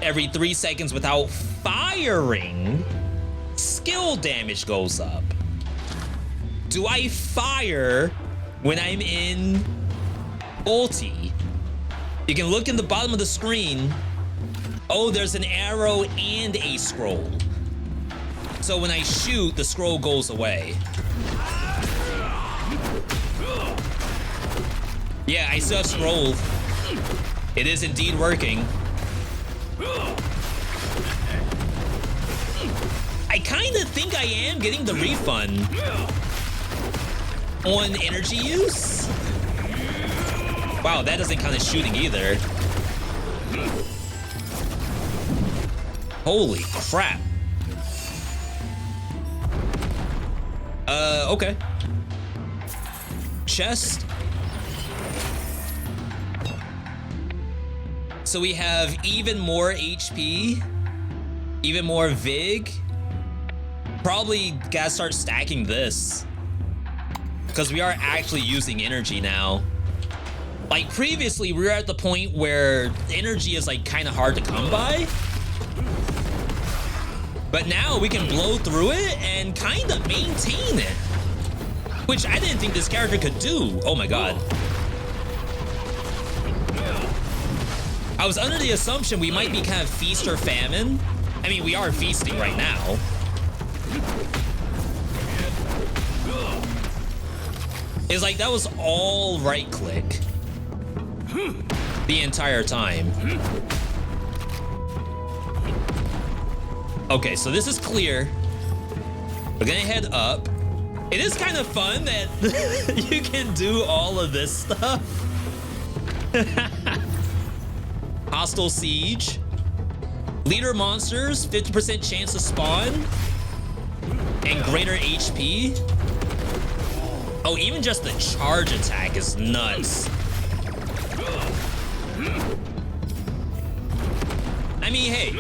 Every 3 seconds without firing, skill damage goes up. Do I fire when I'm in ulti? You can look in the bottom of the screen. Oh, there's an arrow and a scroll. So when I shoot, the scroll goes away. Yeah, I still have scroll. It is indeed working. I kind of think I am getting the refund on energy use. Wow, that doesn't count as shooting either. Holy crap. Okay. Chest. So we have even more HP, even more Vig. Probably gotta start stacking this, because we are actually using energy now. Like previously, we were at the point where energy is like kind of hard to come by. But now we can blow through it and kind of maintain it, which I didn't think this character could do. Oh my God. I was under the assumption we might be kind of feast or famine. I mean, we are feasting right now. It's like that was all right click the entire time. Okay, so this is clear. We're gonna head up. It is kind of fun that you can do all of this stuff. Hostile siege. Leader monsters, 50% chance to spawn. And greater HP. Oh, even just the charge attack is nuts. I mean, hey.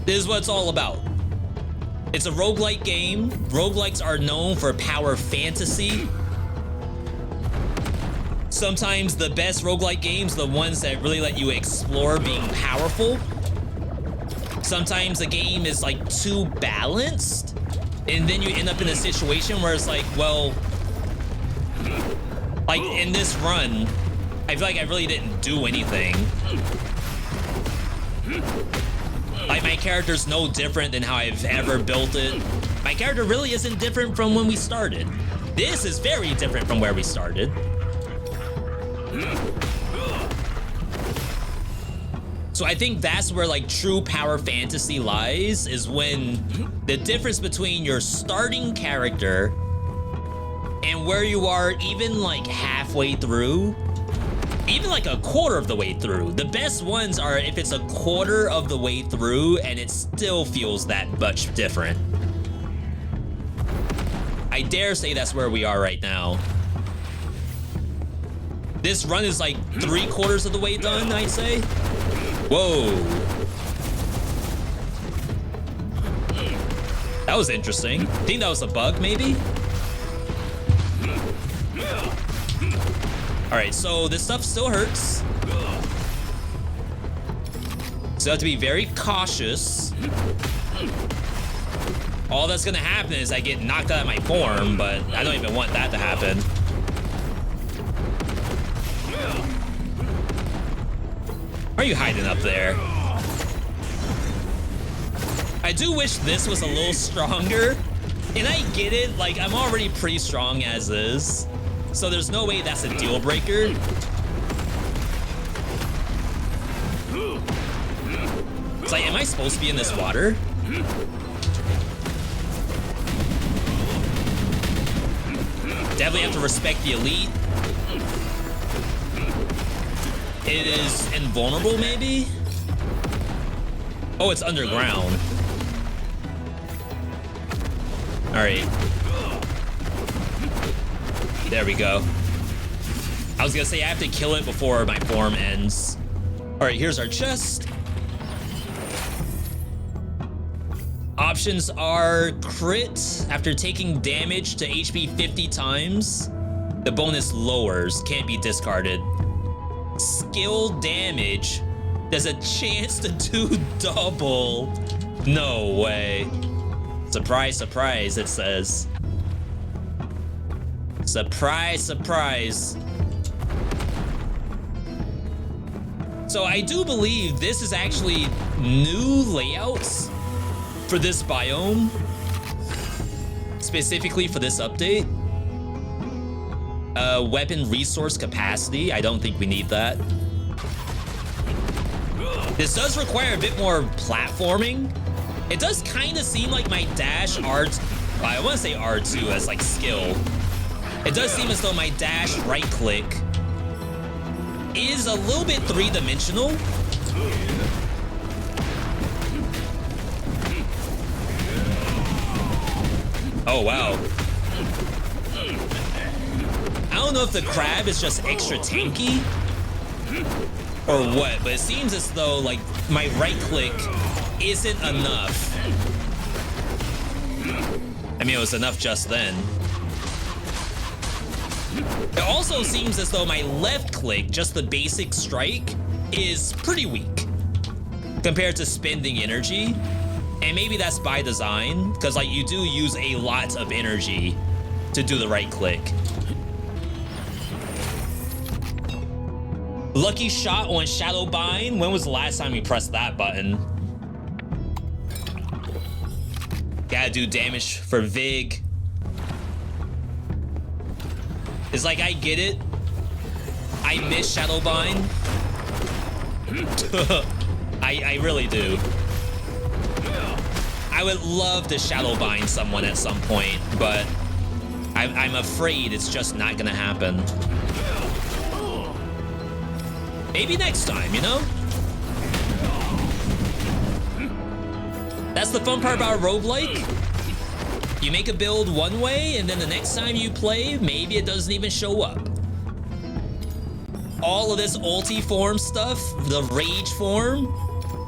This is what it's all about. It's a roguelike game. Roguelikes are known for power fantasy. Sometimes the best roguelike games are the ones that really let you explore being powerful. Sometimes the game is like too balanced, and then you end up in a situation where it's like, well, like in this run, I feel like I really didn't do anything. Like my character's no different than how I've ever built it. My character really isn't different from when we started. This is very different from where we started. So I think that's where like true power fantasy lies, is when the difference between your starting character and where you are even like halfway through, even like a quarter of the way through. The best ones are if it's a quarter of the way through and it still feels that much different. I dare say that's where we are right now. This run is like 3/4 of the way done, I'd say. Whoa. That was interesting. I think that was a bug, maybe? Alright, so this stuff still hurts. So you have to be very cautious. All that's gonna happen is I get knocked out of my form, but I don't even want that to happen. Why are you hiding up there? I do wish this was a little stronger. And I get it, like I'm already pretty strong as is. So there's no way that's a deal breaker. It's like, am I supposed to be in this water? Definitely have to respect the elite. It is invulnerable, maybe? Oh, it's underground. All right. There we go. I was gonna say I have to kill it before my form ends. All right, here's our chest. Options are crit after taking damage to HP 50 times. The bonus lowers, can't be discarded. Skill damage, there's a chance to do double. No way. Surprise, surprise, it says. Surprise, surprise. So I do believe this is actually new layouts for this biome, specifically for this update. Weapon resource capacity, I don't think we need that. This does require a bit more platforming. It does kind of seem like my dash R2, well, I want to say R2 as like skill. It does seem as though my dash right click is a little bit three-dimensional. Oh, wow. I don't know if the crab is just extra tanky or what, but it seems as though like my right click isn't enough. I mean, it was enough just then. It also seems as though my left click, just the basic strike, is pretty weak compared to spending energy. And maybe that's by design, because like you do use a lot of energy to do the right click. Lucky shot on shadowbind. When was the last time you pressed that button? Gotta do damage for Vig. It's like, I get it. I miss shadowbind. I really do. I would love to shadowbind someone at some point, but I'm afraid it's just not gonna happen. Maybe next time, you know? That's the fun part about roguelike. You make a build one way, and then the next time you play, maybe it doesn't even show up. All of this ulti form stuff, the rage form,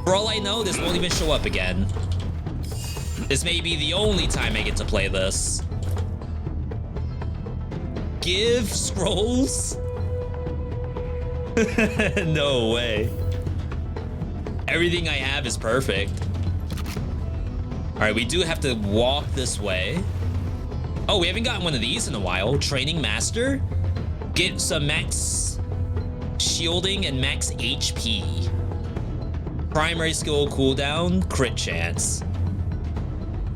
for all I know, this won't even show up again. This may be the only time I get to play this. Give scrolls? No way. Everything I have is perfect. All right, we do have to walk this way. Oh, we haven't gotten one of these in a while. Training Master. Get some max shielding and max HP. Primary skill cooldown, crit chance.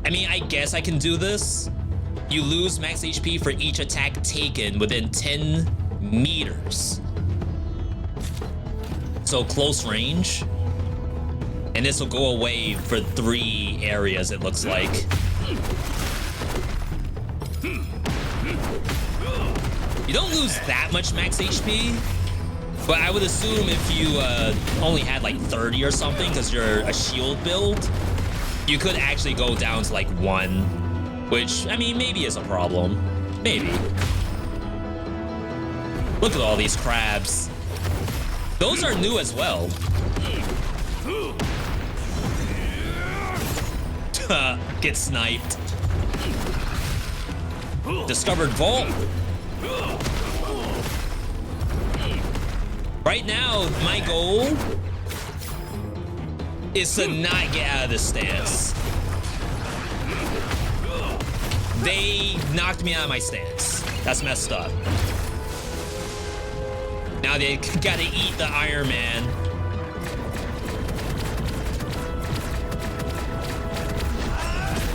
I mean, I guess I can do this. You lose max HP for each attack taken within 10 meters. So close range. And this will go away for 3 areas, it looks like. You don't lose that much max HP, but I would assume if you only had like 30 or something, because you're a shield build, you could actually go down to like 1, which, I mean, maybe is a problem. Maybe. Look at all these crabs. Those are new as well. Get sniped. Discovered vault. Right now, my goal is to not get out of this stance. They knocked me out of my stance. That's messed up. Now they gotta eat the Iron Man.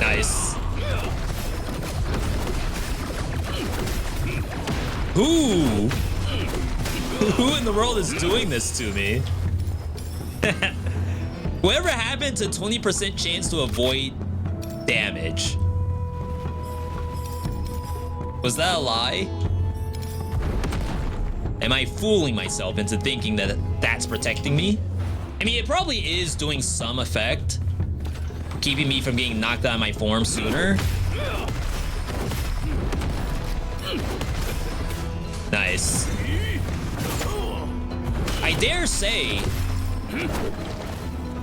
Nice. Who in the world is doing this to me? Whatever happened to 20% chance to avoid damage? Was that a lie? Am I fooling myself into thinking that that's protecting me? I mean, it probably is doing some effect, keeping me from getting knocked out of my form sooner. Nice. I dare say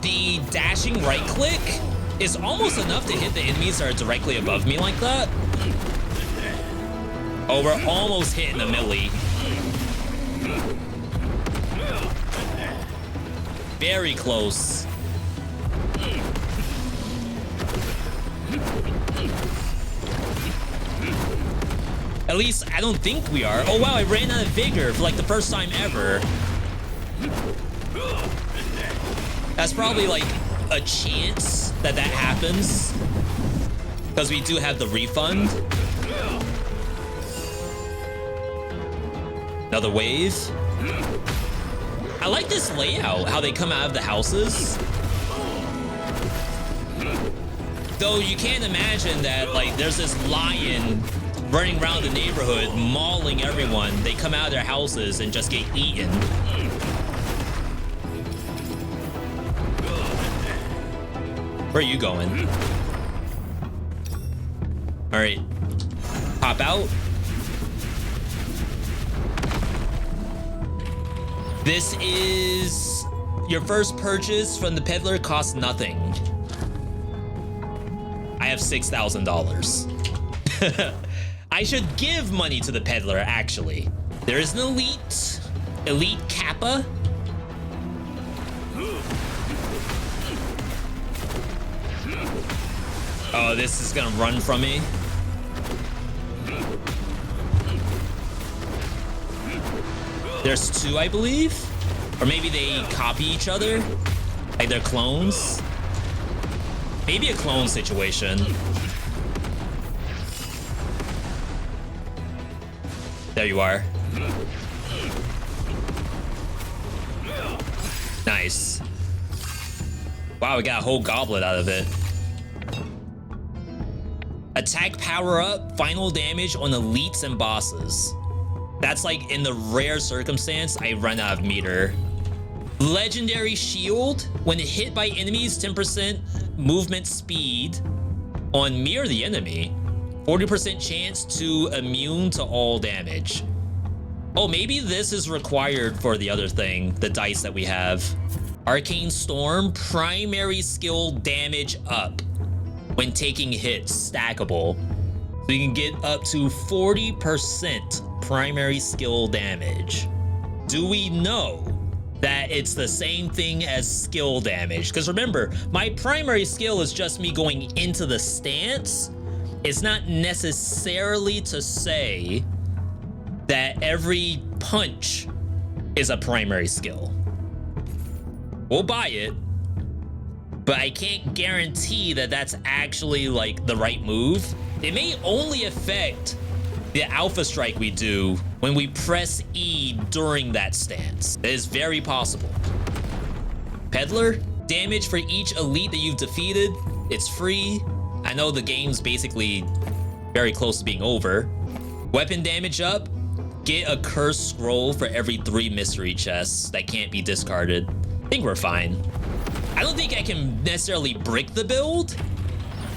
the dashing right click is almost enough to hit the enemies that are directly above me like that. Oh, we're almost hitting the melee. Very close. At least I don't think we are. Oh wow, I ran out of vigor for like the first time ever. That's probably like a chance that that happens, because we do have the refund. Another wave. I like this layout, how they come out of the houses. Though you can't imagine that like there's this lion running around the neighborhood, mauling everyone. They come out of their houses and just get eaten. Where are you going? All right, pop out. This is your first purchase from the peddler, costs nothing. I have $6,000. I should give money to the peddler, actually. There is an elite Kappa. Oh, this is gonna run from me. There's 2, I believe. Or maybe they copy each other. Like they're clones. Maybe a clone situation. There you are. Nice. Wow, we got a whole goblet out of it. Attack power up, final damage on elites and bosses. That's like in the rare circumstance I run out of meter. Legendary shield. When hit by enemies, 10% movement speed on mirror the enemy. 40% chance to immune to all damage. Oh, maybe this is required for the other thing, the dice that we have. Arcane Storm, primary skill damage up when taking hits, stackable. So you can get up to 40% primary skill damage. Do we know that it's the same thing as skill damage? Because remember, my primary skill is just me going into the stance. It's not necessarily to say that every punch is a primary skill. We'll buy it, but I can't guarantee that that's actually like the right move. It may only affect the alpha strike we do when we press E during that stance. That is very possible. Peddler, damage for each elite that you've defeated. It's free. I know the game's basically very close to being over. Weapon damage up. Get a cursed scroll for every 3 mystery chests that can't be discarded. I think we're fine. I don't think I can necessarily brick the build,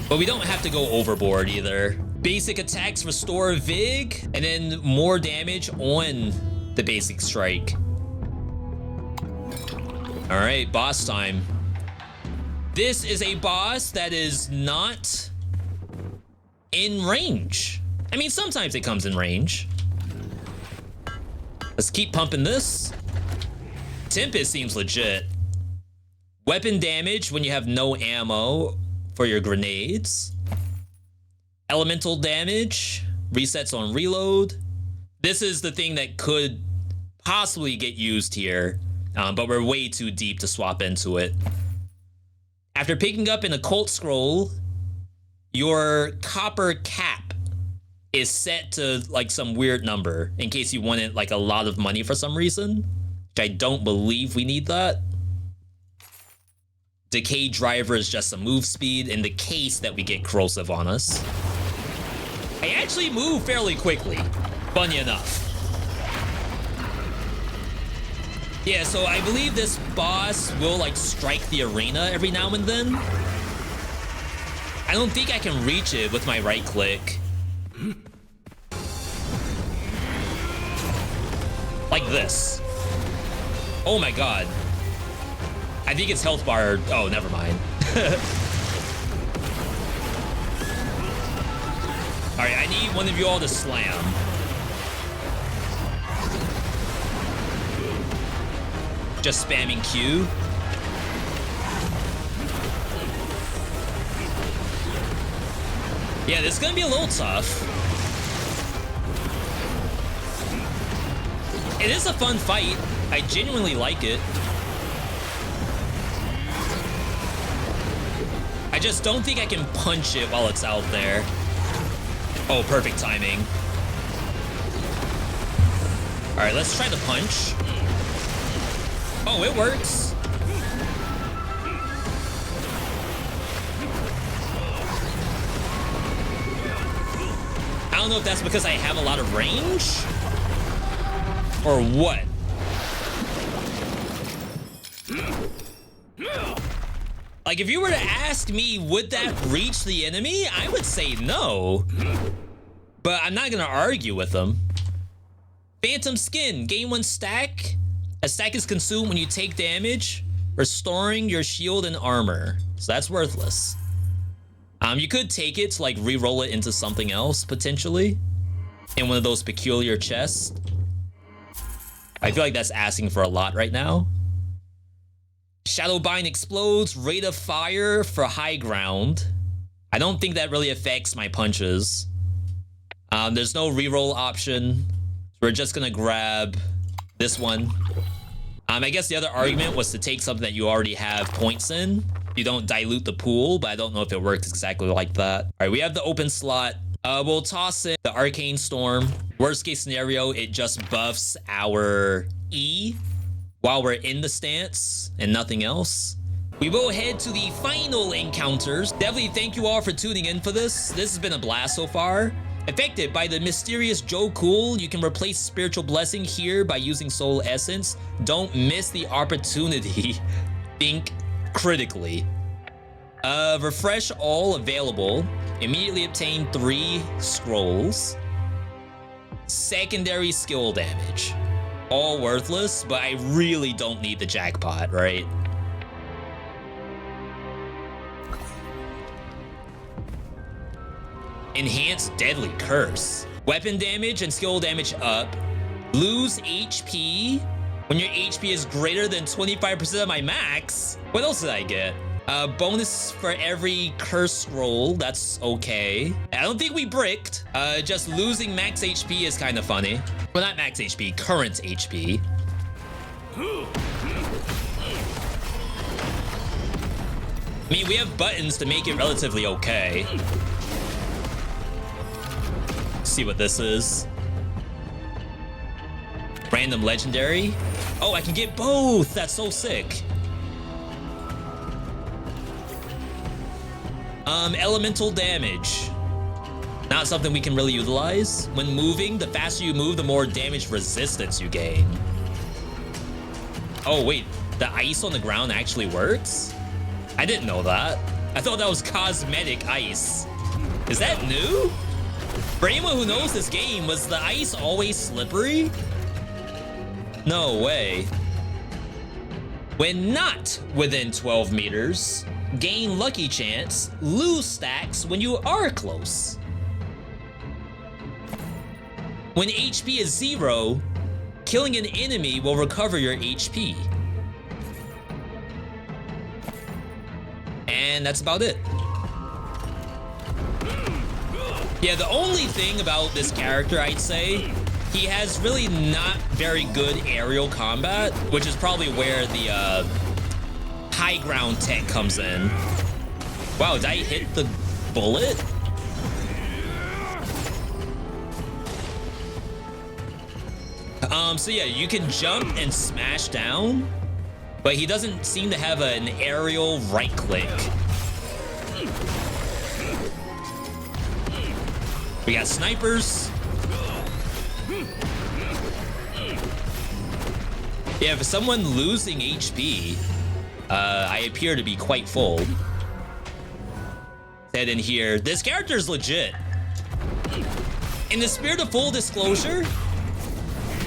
but we don't have to go overboard either. Basic attacks restore Vig, and then more damage on the basic strike. All right, boss time. This is a boss that is not in range. I mean, sometimes it comes in range. Let's keep pumping this. Tempest seems legit. Weapon damage when you have no ammo for your grenades. Elemental damage resets on reload. This is the thing that could possibly get used here, but we're way too deep to swap into it. After picking up an occult scroll, your copper cap is set to like some weird number in case you wanted like a lot of money for some reason, which I don't believe we need that. Decay driver is just a move speed in the case that we get corrosive on us. I actually move fairly quickly, funny enough. Yeah, so I believe this boss will like strike the arena every now and then. I don't think I can reach it with my right click. Like this. Oh my god. I think it's health bar. Oh, never mind. All right, I need one of you all to slam. Just spamming Q. Yeah, this is gonna be a little tough. It is a fun fight. I genuinely like it. I just don't think I can punch it while it's out there. Oh, perfect timing. All right, let's try the punch. Oh, it works. I don't know if that's because I have a lot of range or what. Like, if you were to ask me, would that reach the enemy? I would say no. But I'm not gonna argue with them. Phantom Skin, gain 1 stack. A stack is consumed when you take damage, restoring your shield and armor. So that's worthless. You could take it to like re-roll it into something else, potentially. In one of those peculiar chests. I feel like that's asking for a lot right now. Shadowbind explodes, rate of fire for high ground. I don't think that really affects my punches. There's no reroll option. So we're just gonna grab this one. I guess the other argument was to take something that you already have points in. You don't dilute the pool, but I don't know if it works exactly like that. All right, we have the open slot. We'll toss in the Arcane Storm. Worst case scenario, it just buffs our E while we're in the stance and nothing else. We will head to the final encounters. Definitely thank you all for tuning in for this. This has been a blast so far. Affected by the mysterious Joe Cool, you can replace Spiritual Blessing here by using Soul Essence. Don't miss the opportunity. Think critically. Refresh all available. Immediately obtain 3 scrolls. Secondary skill damage. All worthless, but I really don't need the jackpot, right? Enhanced Deadly Curse. Weapon damage and skill damage up. Lose HP when your HP is greater than 25% of my max. What else did I get? Bonus for every curse scroll. That's okay. I don't think we bricked. Just losing max HP is kind of funny. Well, not max HP, current HP. I mean, we have buttons to make it relatively okay. Let's see what this is. Random legendary. Oh, I can get both. That's so sick. Elemental damage. Not something we can really utilize. When moving, the faster you move, the more damage resistance you gain. Oh, wait. The ice on the ground actually works? I didn't know that. I thought that was cosmetic ice. Is that new? For anyone who knows this game, was the ice always slippery? No way. When not within 12 meters, gain lucky chance, lose stacks when you are close. When HP is 0, killing an enemy will recover your HP. And that's about it. Yeah, the only thing about this character, I'd say, he has really not very good aerial combat, which is probably where the high ground tech comes in. Wow, did I hit the bullet? So yeah, you can jump and smash down, but he doesn't seem to have an aerial right click. We got snipers. Yeah, for someone losing HP, I appear to be quite full. Head in here. This character is legit. In the spirit of full disclosure,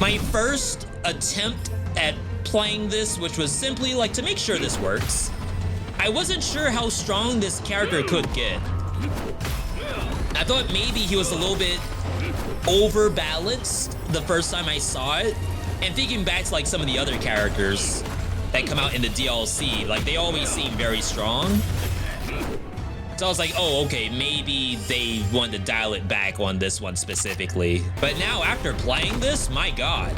my first attempt at playing this, which was simply like to make sure this works, I wasn't sure how strong this character could get. I thought maybe he was a little bit overbalanced the first time I saw it, and thinking back to like some of the other characters that come out in the DLC, like they always seem very strong. So I was like, oh, okay, maybe they wanted to dial it back on this one specifically. But now after playing this, my God,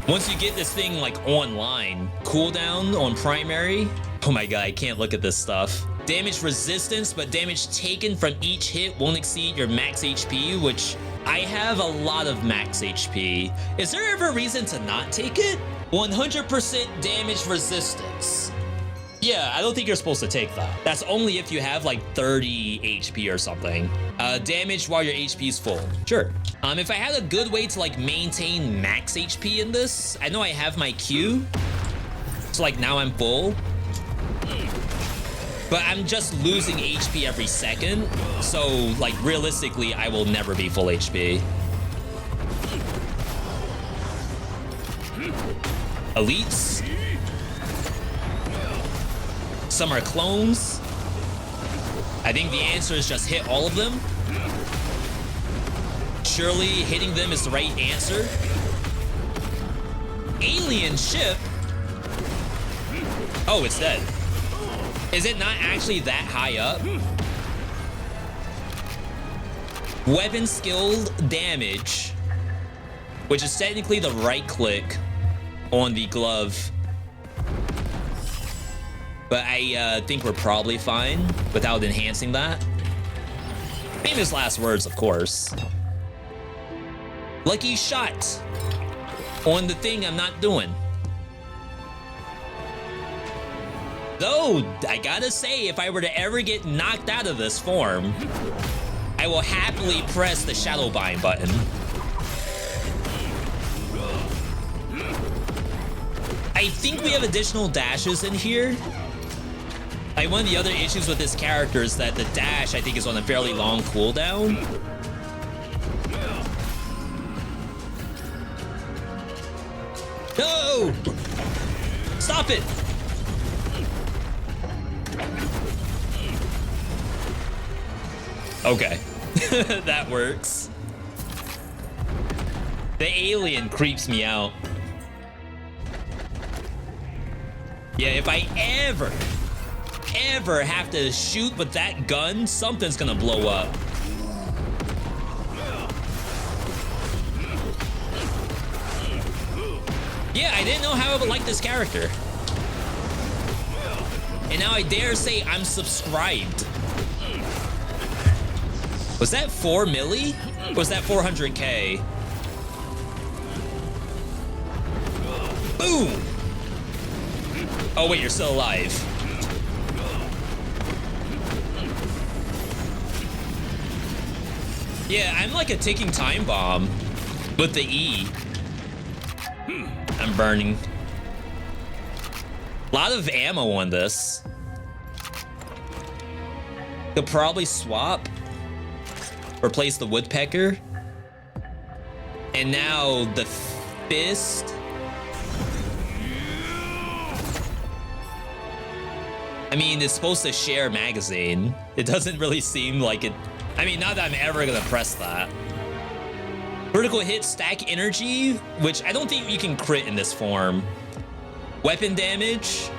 once you get this thing like online, cooldown on primary, oh my God, I can't look at this stuff. Damage resistance, but damage taken from each hit won't exceed your max HP, which I have a lot of max HP. Is there ever a reason to not take it? 100% damage resistance. Yeah, I don't think you're supposed to take that. That's only if you have like 30 HP or something. Damage while your HP is full. Sure. If I had a good way to like maintain max HP in this, I know I have my Q. So like now I'm full. But I'm just losing HP every second. So like realistically, I will never be full HP. Elites. Some are clones. I think the answer is just hit all of them. Surely hitting them is the right answer. Alien ship? Oh, it's dead. Is it not actually that high up? Weapon skill damage, which is technically the right click on the glove. But I think we're probably fine without enhancing that. Famous last words, of course. Lucky shot on the thing I'm not doing. Though, I gotta say, if I were to ever get knocked out of this form, I will happily press the shadowbind button. I think we have additional dashes in here. Like, one of the other issues with this character is that the dash, I think, is on a fairly long cooldown. No! Stop it! Okay. That works. The alien creeps me out. Yeah, if I ever have to shoot with that gun, something's gonna blow up. Yeah, I didn't know how I would like this character. And now I dare say I'm subscribed. Was that 4 milli? Or was that 400k? Boom! Oh wait, you're still alive. Yeah, I'm like a ticking time bomb with the E. I'm burning. A lot of ammo on this. Could probably swap. Replace the woodpecker. And now the fist. I mean, it's supposed to share magazine. It doesn't really seem like it. I mean, not that I'm ever gonna press that. Critical hit stack energy, which I don't think you can crit in this form. Weapon damage.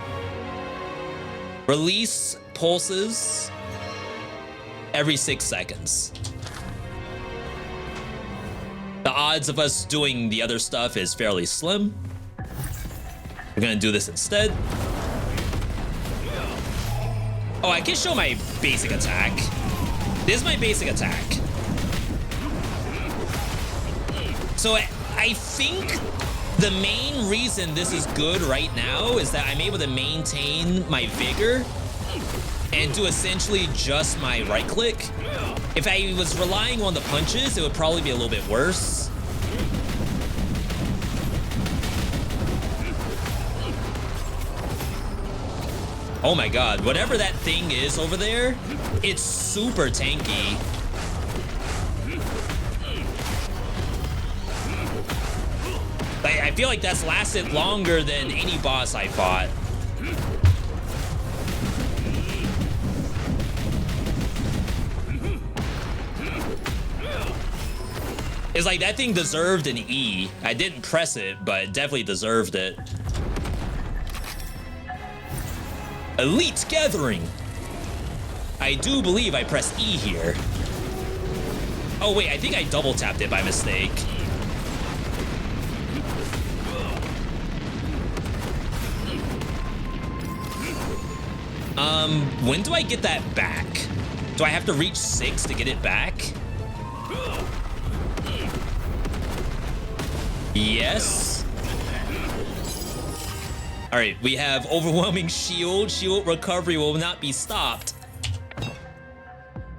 Release pulses every 6 seconds. The odds of us doing the other stuff is fairly slim. We're gonna do this instead. Oh, I can show my basic attack. This is my basic attack. So I think the main reason this is good right now is that I'm able to maintain my vigor and do essentially just my right click. If I was relying on the punches, it would probably be a little bit worse. Oh my god, whatever that thing is over there, it's super tanky. I feel like that's lasted longer than any boss I fought. It's like that thing deserved an E. I didn't press it, but it definitely deserved it. Elite Gathering. I do believe I pressed E here. Oh wait, I think I double tapped it by mistake. When do I get that back? Do I have to reach 6 to get it back? Yes. All right, we have overwhelming shield. Shield recovery will not be stopped.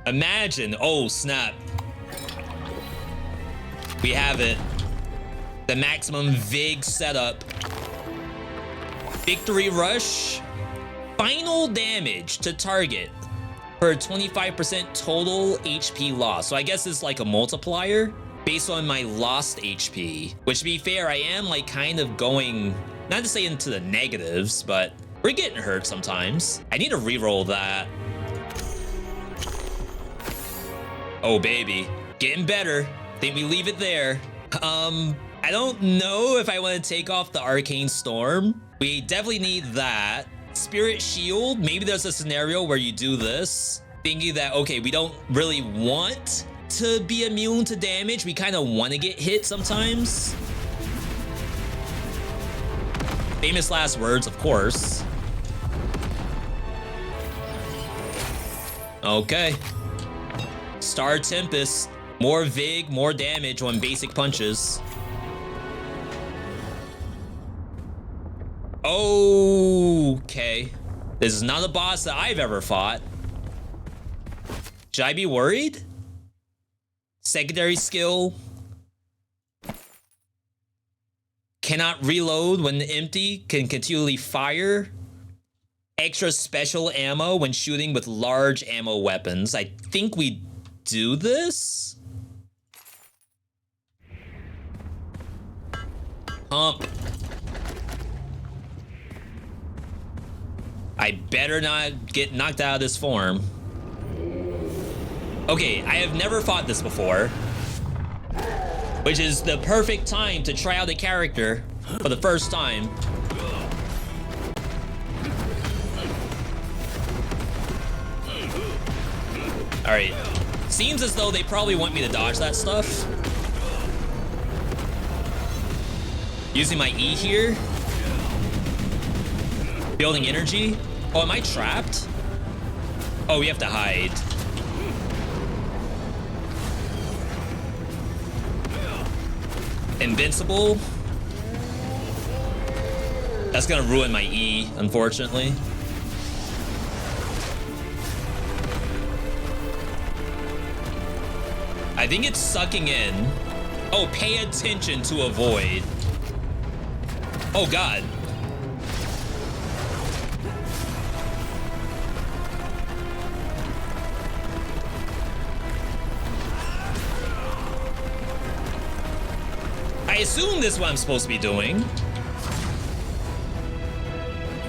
Imagine, oh snap. We have it. The maximum Vig setup. Victory Rush. Final damage to target for 25% total HP loss. So I guess it's like a multiplier based on my lost HP, which to be fair, I am like kind of going, not to say into the negatives, but we're getting hurt sometimes. I need to reroll that. Oh baby, getting better. Think we leave it there. I don't know if I want to take off the Arcane Storm. We definitely need that. Spirit Shield, maybe there's a scenario where you do this, thinking that, okay, we don't really want to be immune to damage. We kind of want to get hit sometimes. Famous last words, of course. Okay. Star Tempest. More Vig, more damage on basic punches. Okay. This is not a boss that I've ever fought. Should I be worried? Secondary skill. Cannot reload when empty. Can continually fire. Extra special ammo when shooting with large ammo weapons. I think we do this. Hump. I better not get knocked out of this form. Okay, I have never fought this before, which is the perfect time to try out a character for the first time. All right, seems as though they probably want me to dodge that stuff. Using my E here. Building energy. Oh, am I trapped? Oh, we have to hide. Invincible. That's gonna ruin my E, unfortunately. I think it's sucking in. Oh, pay attention to avoid. Oh, God. I assume this is what I'm supposed to be doing.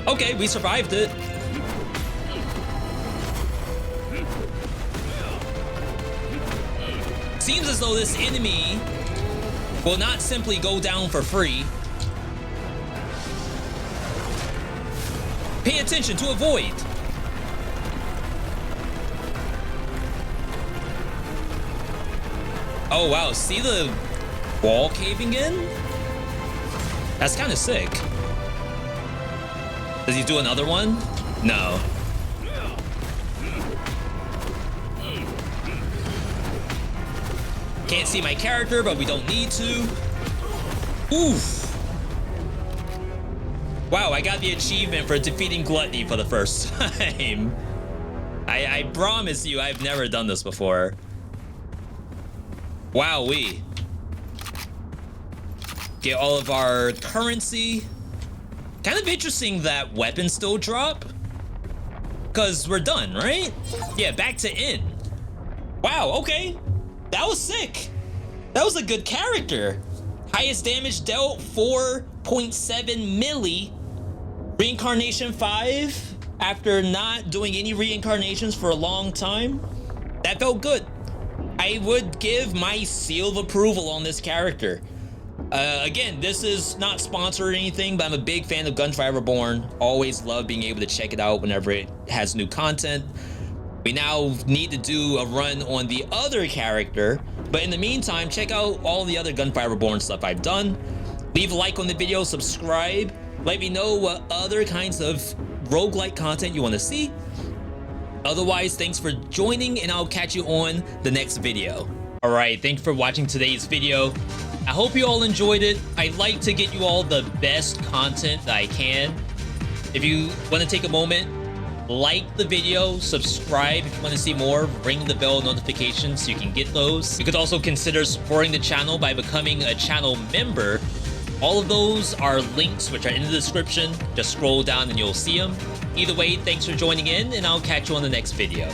Okay, we survived it. Seems as though this enemy will not simply go down for free. Pay attention to avoid. Oh, wow. See the wall caving in? That's kind of sick. Does he do another one? No. Can't see my character, but we don't need to. Oof. Wow, I got the achievement for defeating Gluttony for the first time. I promise you, I've never done this before. Wowee. Get all of our currency. Kind of interesting that weapons still drop. Because we're done, right? Yeah, back to in. Wow, okay. That was sick. That was a good character. Highest damage dealt, 4.7 milli. Reincarnation 5 after not doing any reincarnations for a long time. That felt good. I would give my seal of approval on this character. Again, this is not sponsored or anything, but I'm a big fan of Gunfire Reborn. Always love being able to check it out whenever it has new content. We now need to do a run on the other character, but in the meantime, check out all the other Gunfire Reborn stuff I've done. Leave a like on the video, subscribe. Let me know what other kinds of roguelike content you want to see. Otherwise, thanks for joining, and I'll catch you on the next video. All right, thanks for watching today's video. I hope you all enjoyed it. I like to get you all the best content that I can. If you want to take a moment, like the video, subscribe if you want to see more, ring the bell notifications so you can get those. You could also consider supporting the channel by becoming a channel member. All of those are links which are in the description. Just scroll down and you'll see them. Either way, thanks for joining in, and I'll catch you on the next video.